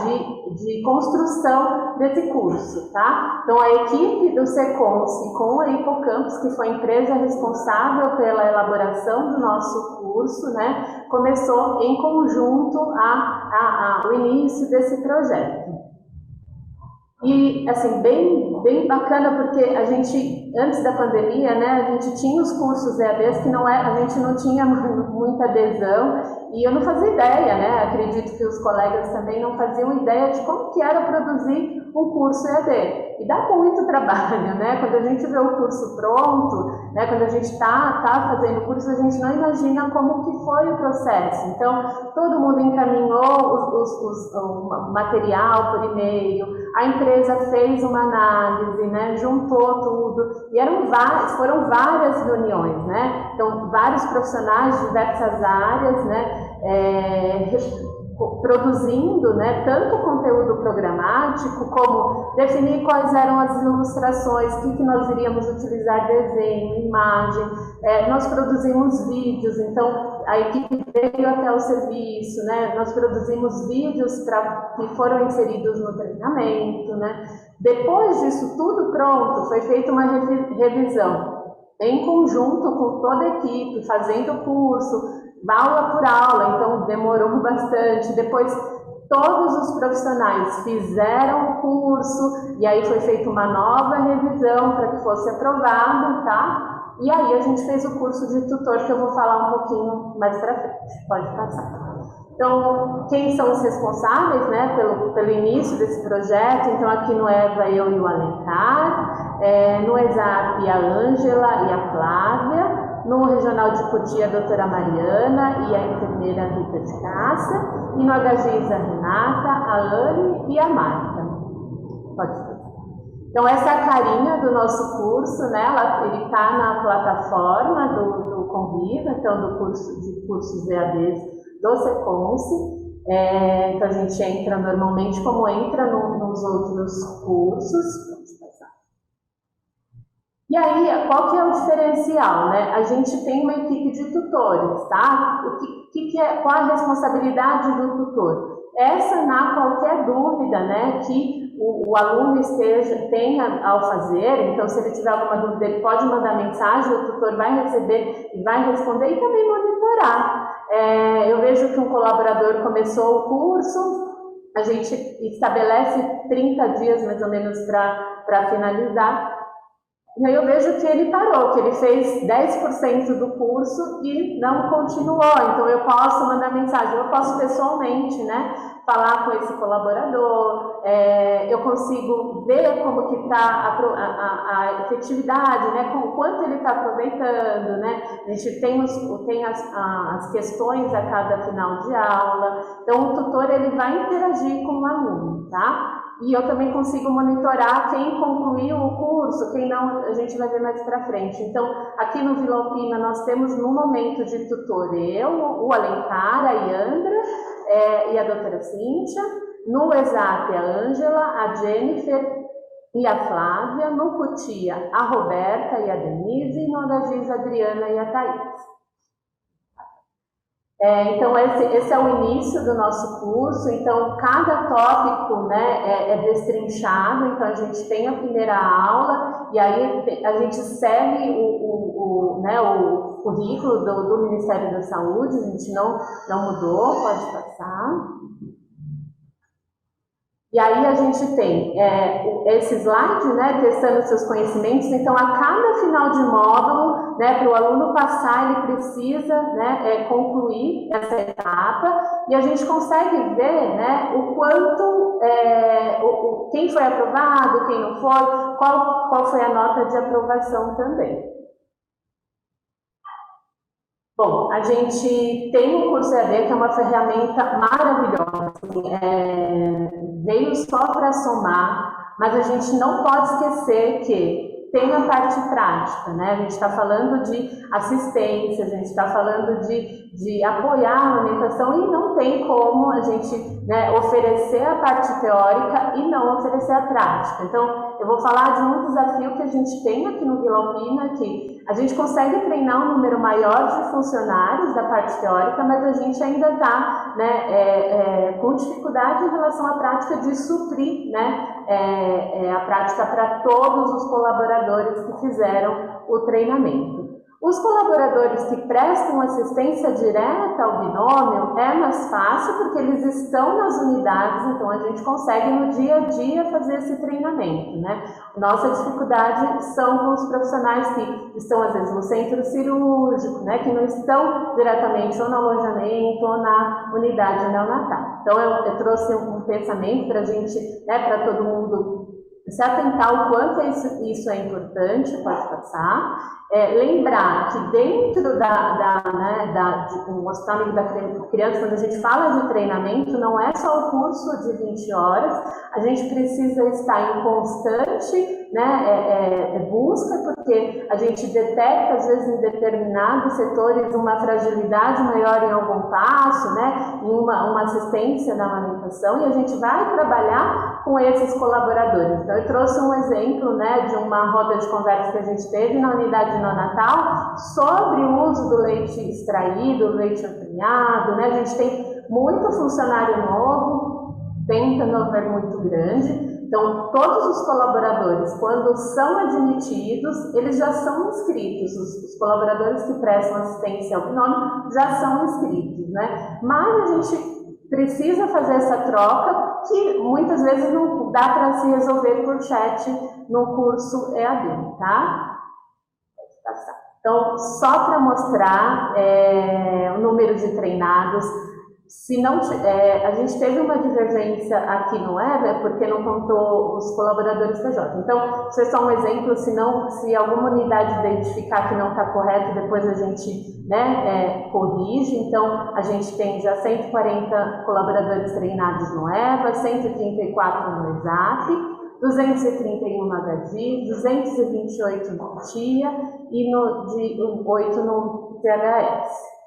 de construção desse curso, tá? Então, a equipe do Secons com a Hipocampus, que foi a empresa responsável pela elaboração do nosso curso, né, começou em conjunto o início desse projeto. E, assim, bem bacana, porque a gente, antes da pandemia, né, a gente tinha os cursos EADs que a gente não tinha muita adesão, e eu não fazia ideia, né, acredito que os colegas também não faziam ideia de como que era produzir um curso EAD. E dá muito trabalho, né, quando a gente vê o curso pronto, né, quando a gente está fazendo o curso, a gente não imagina como que foi o processo. Então, todo mundo encaminhou o material por e-mail, a empresa fez uma análise, né, juntou tudo, e foram várias reuniões, né, então vários profissionais de diversas áreas, né, produzindo, né, tanto conteúdo programático, como definir quais eram as ilustrações, o que nós iríamos utilizar, desenho, imagem, nós produzimos vídeos, então a equipe veio até o serviço, né, nós produzimos vídeos que foram inseridos no treinamento, né. Depois disso tudo pronto, foi feita uma revisão em conjunto com toda a equipe, fazendo o curso, aula por aula, então demorou bastante. Depois todos os profissionais fizeram o curso e aí foi feita uma nova revisão para que fosse aprovado, tá? E aí a gente fez o curso de tutor, que eu vou falar um pouquinho mais para frente. Pode passar. Então, quem são os responsáveis, né, pelo início desse projeto? Então, aqui no EVA, eu e o Alencar, no ESAP, a Ângela e a Flávia, no Regional de Cotia, a doutora Mariana e a enfermeira Rita de Cássia, e no HGIS, a Renata, a Anne e a Marta. Pode fazer. Então, essa é a carinha do nosso curso, né? Ele está na plataforma do Conviva, então do curso de cursos EADs do Seconce. Então a gente entra normalmente como entra nos outros cursos. E aí, qual que é o diferencial, né? A gente tem uma equipe de tutores, tá? Qual a responsabilidade do tutor? É sanar qualquer dúvida, né, que o aluno tenha ao fazer. Então, se ele tiver alguma dúvida, ele pode mandar mensagem, o tutor vai receber e vai responder, e também monitorar. Eu vejo que um colaborador começou o curso, a gente estabelece 30 dias mais ou menos para finalizar, e aí eu vejo que ele parou, que ele fez 10% do curso e não continuou. Então eu posso mandar mensagem, eu posso pessoalmente, né, falar com esse colaborador, eu consigo ver como que está a efetividade, né, com o quanto ele está aproveitando, né. A gente tem as questões a cada final de aula, então o tutor ele vai interagir com o aluno, tá? E eu também consigo monitorar quem concluiu o curso, quem não, a gente vai ver mais para frente. Então, aqui no Vila Alpina, nós temos no momento de tutor o Alencar, a Yandra e a doutora Cíntia. No ESAP, a Ângela, a Jennifer e a Flávia. No Cotia, a Roberta e a Denise. E no HGIS, a Adriana e a Thaís. Então, esse é o início do nosso curso. Então, cada tópico, né, é destrinchado. Então, a gente tem a primeira aula e aí a gente segue o currículo do Ministério da Saúde. A gente não mudou, pode passar. E aí a gente tem esse slide, né, testando seus conhecimentos. Então, a cada final de módulo, né, para o aluno passar, ele precisa, né, concluir essa etapa, e a gente consegue ver, né, o quanto, quem foi aprovado, quem não foi, qual foi a nota de aprovação também. Bom, a gente tem o curso EAD, que é uma ferramenta maravilhosa, veio só para somar, mas a gente não pode esquecer que tem a parte prática, né? A gente está falando de assistência, a gente está falando de apoiar a alimentação, e não tem como a gente, né, oferecer a parte teórica e não oferecer a prática. Então, eu vou falar de um desafio que a gente tem aqui no Vila Alpina, que a gente consegue treinar um número maior de funcionários da parte teórica, mas a gente ainda está, né, com dificuldade em relação à prática de suprir, né, a prática para todos os colaboradores que fizeram o treinamento. Os colaboradores que prestam assistência direta ao binômio é mais fácil porque eles estão nas unidades, então a gente consegue no dia a dia fazer esse treinamento, né? Nossa dificuldade são com os profissionais que estão às vezes no centro cirúrgico, né? Que não estão diretamente ou no alojamento ou na unidade neonatal. Então eu trouxe um pensamento para a gente, né, para todo mundo se atentar o quanto isso é importante, pode passar. Lembrar que dentro de um hospital da criança, quando a gente fala de treinamento, não é só o curso de 20 horas, a gente precisa estar em constante, né, busca, porque a gente detecta, às vezes, em determinados setores, uma fragilidade maior em algum passo, né, em uma assistência na amamentação, e a gente vai trabalhar com esses colaboradores. Então, eu trouxe um exemplo, né, de uma roda de conversa que a gente teve na unidade neonatal sobre o uso do leite extraído, leite ordenhado, né? A gente tem muito funcionário novo, tem um turnover muito grande. Então, todos os colaboradores, quando são admitidos, eles já são inscritos. Os colaboradores que prestam assistência ao binômio já são inscritos, né? Mas a gente precisa fazer essa troca, que muitas vezes não dá para se resolver por chat no curso EAD, tá? Então, só para mostrar o número de treinados, se não, a gente teve uma divergência aqui no web, porque não contou os colaboradores PJ. Então, isso é só um exemplo, se alguma unidade identificar que não está correto, depois a gente, né, corrige. Então, a gente tem já 140 colaboradores treinados no EVA, 134 no ESAP, 231 no HG, 228 no TIA e 8 no THS.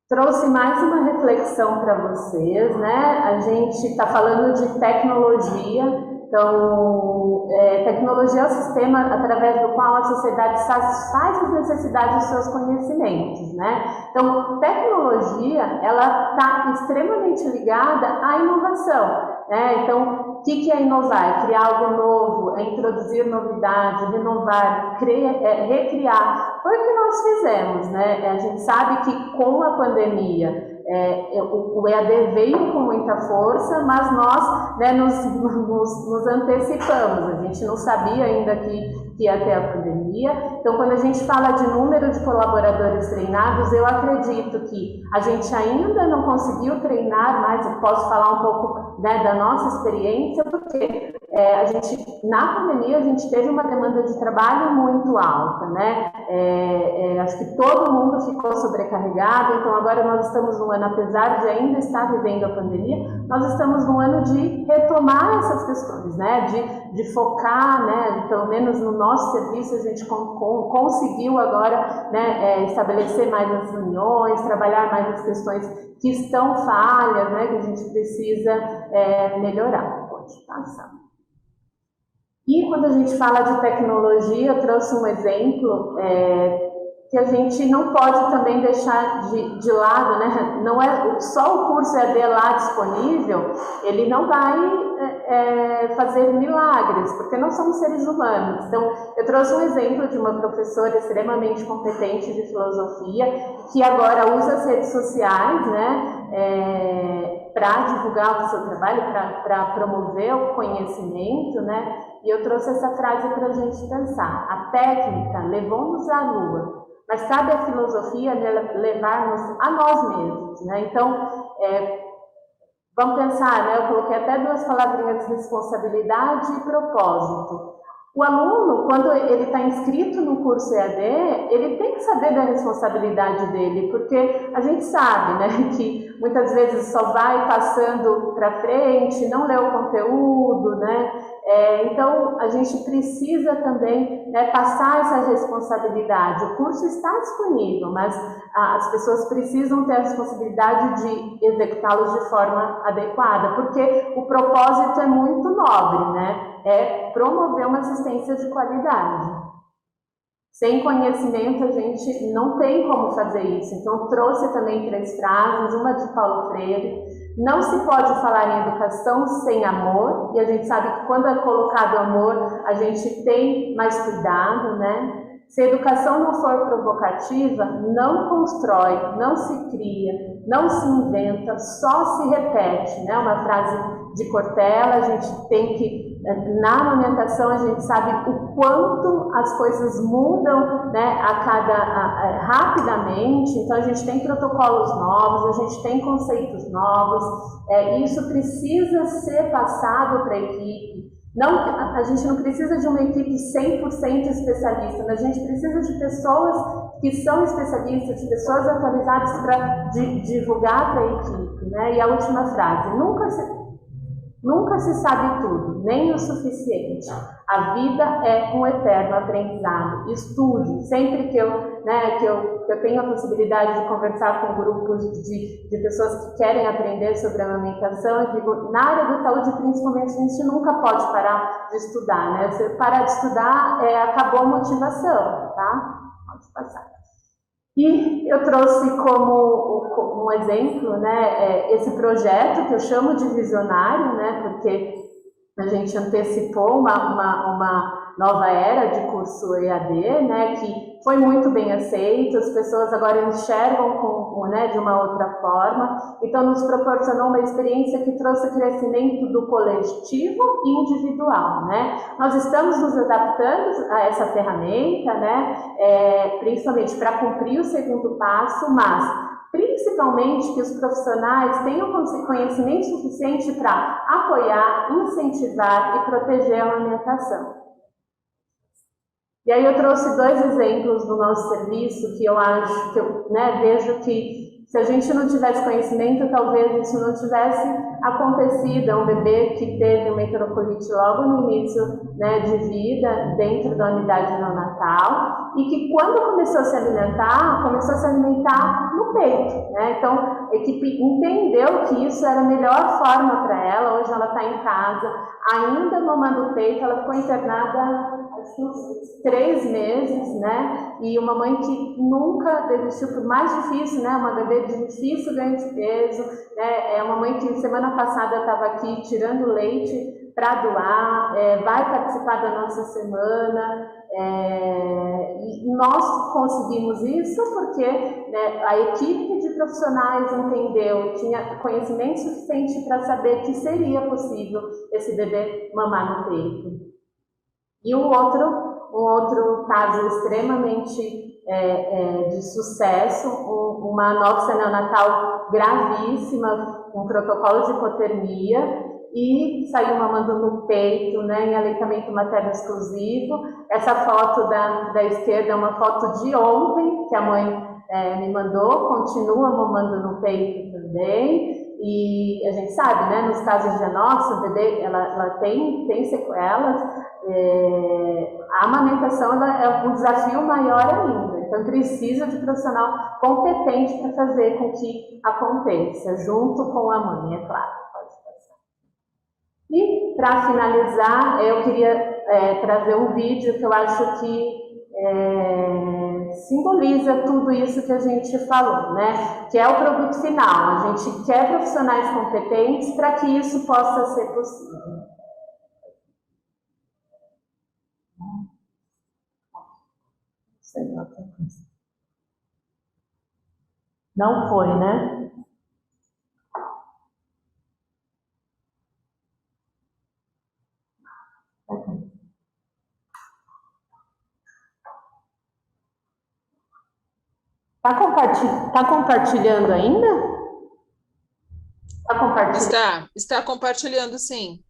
Trouxe mais uma reflexão para vocês, né? A gente está falando de tecnologia, então, tecnologia é o sistema através do qual a sociedade satisfaz as necessidades dos seus conhecimentos, né? Então, tecnologia, ela está extremamente ligada à inovação, né? Então, o que é inovar? É criar algo novo, é introduzir novidade, renovar, recriar. Foi o que nós fizemos, né? A gente sabe que com a pandemia, o EAD veio com muita força, mas nós, né, nos antecipamos. A gente não sabia ainda que ia ter a pandemia. Então, quando a gente fala de número de colaboradores treinados, eu acredito que a gente ainda não conseguiu treinar mais. Eu posso falar um pouco, né, da nossa experiência, porque a gente, na pandemia, a gente teve uma demanda de trabalho muito alta, né? Acho que todo mundo ficou sobrecarregado. Então, agora nós estamos num ano, apesar de ainda estar vivendo a pandemia, nós estamos num ano de retomar essas questões, né? De focar, né? Pelo menos no nosso serviço, a gente conseguiu agora, né, estabelecer mais as reuniões, trabalhar mais as questões que estão falhas, né? Que a gente precisa melhorar. Pode passar. E quando a gente fala de tecnologia, eu trouxe um exemplo que a gente não pode também deixar de lado, né? Não é só o curso EAD lá disponível, ele não vai fazer milagres, porque nós somos seres humanos. Então, eu trouxe um exemplo de uma professora extremamente competente de filosofia, que agora usa as redes sociais, né, para divulgar o seu trabalho, para promover o conhecimento, né? E eu trouxe essa frase para a gente pensar. A técnica levou-nos à Lua, mas cabe a filosofia levar-nos a nós mesmos, né? Então, vamos pensar, né? Eu coloquei até duas palavrinhas: responsabilidade e propósito. O aluno, quando ele está inscrito no curso EAD, ele tem que saber da responsabilidade dele, porque a gente sabe, né, que muitas vezes só vai passando para frente, não lê o conteúdo, né? Então, a gente precisa também, né, passar essa responsabilidade. O curso está disponível, mas as pessoas precisam ter a responsabilidade de executá-los de forma adequada, porque o propósito é muito nobre, né? É promover uma assistência de qualidade. Sem conhecimento, a gente não tem como fazer isso. Então, trouxe também 3 frases, uma de Paulo Freire. Não se pode falar em educação sem amor, e a gente sabe que quando é colocado amor, a gente tem mais cuidado, né? Se a educação não for provocativa, não constrói, não se cria, não se inventa, só se repete, né? Uma frase de Cortella, a gente tem que, na amamentação, a gente sabe o quanto as coisas mudam, né, rapidamente, então a gente tem protocolos novos, a gente tem conceitos novos, isso precisa ser passado para a equipe. Não, a gente não precisa de uma equipe 100% especialista, mas a gente precisa de pessoas que são especialistas, de pessoas atualizadas para divulgar para a equipe, né? E a última frase, nunca se sabe tudo, nem o suficiente. A vida é um eterno aprendizado. Estude. Sempre que eu tenho a possibilidade de conversar com grupos de pessoas que querem aprender sobre a amamentação, eu digo, na área da saúde, principalmente, a gente nunca pode parar de estudar, né? Se parar de estudar, acabou a motivação, tá? Pode passar. E eu trouxe como um exemplo, né, esse projeto que eu chamo de visionário, né, porque a gente antecipou uma nova era de curso EAD, né, que foi muito bem aceito, as pessoas agora enxergam né, de uma outra forma, então nos proporcionou uma experiência que trouxe crescimento do coletivo e individual, né. Nós estamos nos adaptando a essa ferramenta, né, principalmente para cumprir o segundo passo, mas principalmente que os profissionais tenham conhecimento suficiente para apoiar, incentivar e proteger a amamentação. E aí eu trouxe 2 exemplos do nosso serviço que eu acho, que eu vejo que se a gente não tivesse conhecimento, talvez isso não tivesse acontecido. É um bebê que teve uma enterocolite logo no início, né, de vida, dentro da unidade neonatal, e que quando começou a se alimentar no peito, né? Então, a equipe entendeu que isso era a melhor forma para ela. Hoje ela está em casa, ainda mamando o peito, ela ficou internada acho que uns 3 meses, né? E uma mãe que nunca desistiu, por mais difícil, né? Uma bebê de difícil ganho de peso, né? É uma mãe que semana passada estava aqui tirando leite para doar, vai participar da nossa semana, e nós conseguimos isso porque, né, a equipe de profissionais entendeu, tinha conhecimento suficiente para saber que seria possível esse bebê mamar no peito. E um outro caso extremamente de sucesso, uma anóxia neonatal gravíssima, com protocolo de hipotermia, e saiu mamando no peito, né, em aleitamento materno exclusivo. Essa foto da esquerda é uma foto de ontem, que a mãe me mandou, continua mamando no peito também. E a gente sabe, né, nos casos de anóxia, o bebê ela tem sequelas, a amamentação é um desafio maior ainda, então precisa de profissional competente para fazer com que aconteça, junto com a mãe, é claro. Pode passar. E para finalizar, eu queria trazer um vídeo que eu acho que simboliza tudo isso que a gente falou, né? Que é o produto final. A gente quer profissionais competentes para que isso possa ser possível. Não foi, né? Tá compartilhando ainda? Tá compartilhando? Está compartilhando, sim.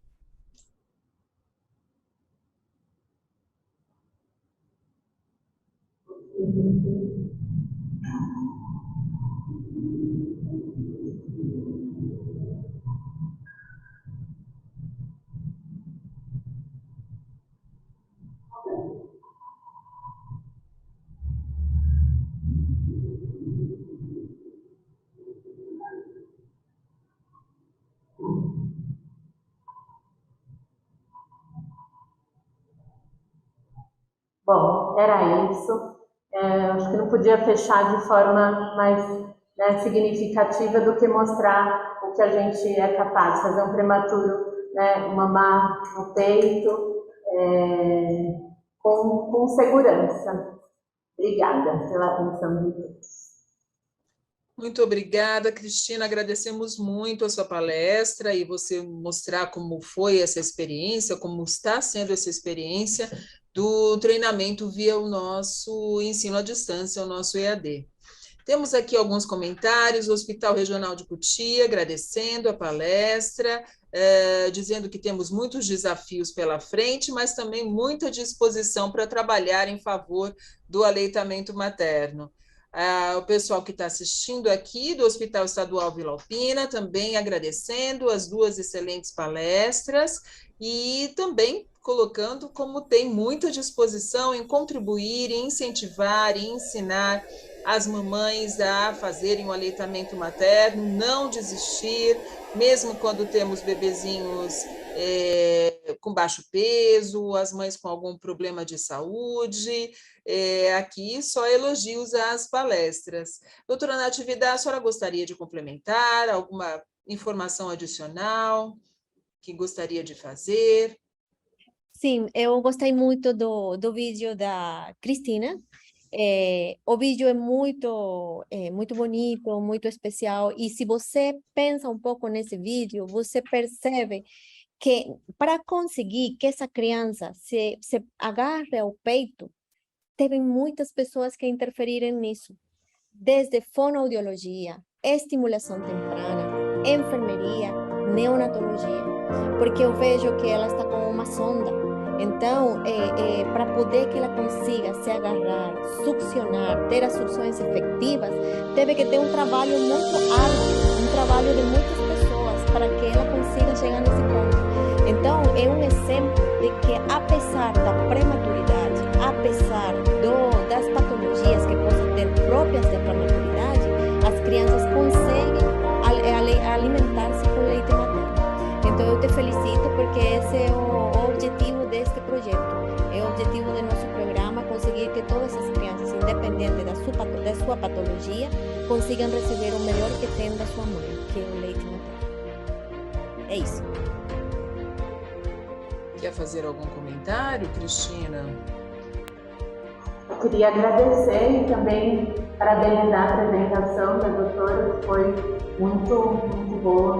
Bom, era isso. Acho que não podia fechar de forma mais, né, significativa do que mostrar o que a gente é capaz de fazer um prematuro, né, mamar no peito, com segurança. Obrigada pela atenção de todos. Muito obrigada, Cristina. Agradecemos muito a sua palestra e você mostrar como foi essa experiência, como está sendo essa experiência do treinamento via o nosso ensino à distância, o nosso EAD. Temos aqui alguns comentários, o Hospital Regional de Cotia agradecendo a palestra, dizendo que temos muitos desafios pela frente, mas também muita disposição para trabalhar em favor do aleitamento materno. O pessoal que está assistindo aqui do Hospital Estadual Vila Alpina também agradecendo as duas excelentes palestras e também colocando como tem muita disposição em contribuir, em incentivar e ensinar as mamães a fazerem o aleitamento materno, não desistir, mesmo quando temos bebezinhos com baixo peso, as mães com algum problema de saúde. Aqui só elogios às palestras. Doutora Natividade, a senhora gostaria de complementar alguma informação adicional que gostaria de fazer? Sim, eu gostei muito do vídeo da Cristina. O vídeo é muito bonito, muito especial. E se você pensa um pouco nesse vídeo, você percebe que para conseguir que essa criança se agarre ao peito, teve muitas pessoas que interferiram nisso. Desde fonoaudiologia, estimulação temprana, enfermeria, neonatologia. Porque eu vejo que ela está com uma sonda. Então, para poder que ela consiga se agarrar, succionar, ter as sucções efetivas, teve que ter um trabalho muito árduo, um trabalho de muitas pessoas para que ela consiga chegar nesse ponto. Então, é um exemplo de que, apesar da prematuridade, apesar das patologias que possam ter próprias da prematuridade, as crianças conseguem alimentar-se com leite materno. Então, eu te felicito porque esse é o objetivo deste projeto. É o objetivo do nosso programa, conseguir que todas as crianças, independente da sua patologia, consigam receber o melhor que tem da sua mãe, que é o leite materno. É isso. Quer fazer algum comentário, Cristina? Eu queria agradecer e também parabenizar a apresentação da doutora, que foi muito boa,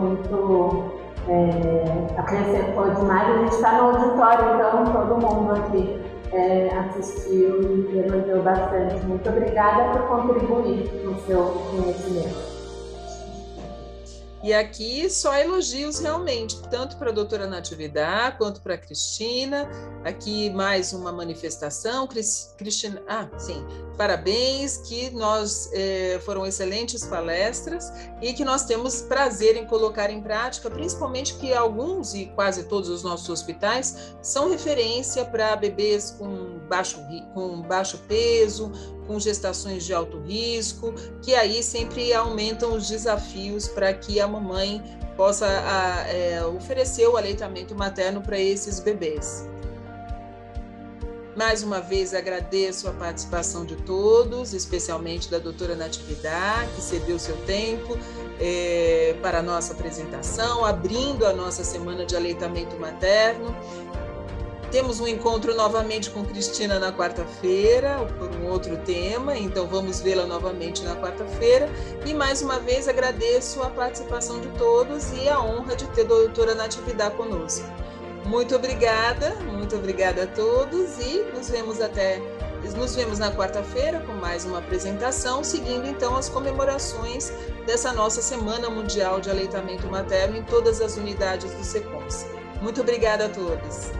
acrescentou demais. A gente está no auditório, então todo mundo aqui assistiu e elogiou bastante. Muito obrigada por contribuir com o seu conhecimento. E aqui só elogios realmente, tanto para a doutora Natividade quanto para a Cristina. Aqui mais uma manifestação. Cristina, sim, parabéns, que foram excelentes palestras e que nós temos prazer em colocar em prática, principalmente que alguns e quase todos os nossos hospitais são referência para bebês com baixo peso, com gestações de alto risco, que aí sempre aumentam os desafios para que a mamãe possa oferecer o aleitamento materno para esses bebês. Mais uma vez agradeço a participação de todos, especialmente da doutora Natividade, que cedeu seu tempo para a nossa apresentação, abrindo a nossa semana de aleitamento materno. Temos um encontro novamente com Cristina na quarta-feira, por um outro tema, então vamos vê-la novamente na quarta-feira. E mais uma vez agradeço a participação de todos e a honra de ter a doutora Natividade conosco. Muito obrigada a todos e nos vemos na quarta-feira com mais uma apresentação, seguindo então as comemorações dessa nossa Semana Mundial de Aleitamento Materno em todas as unidades do SECONS. Muito obrigada a todos.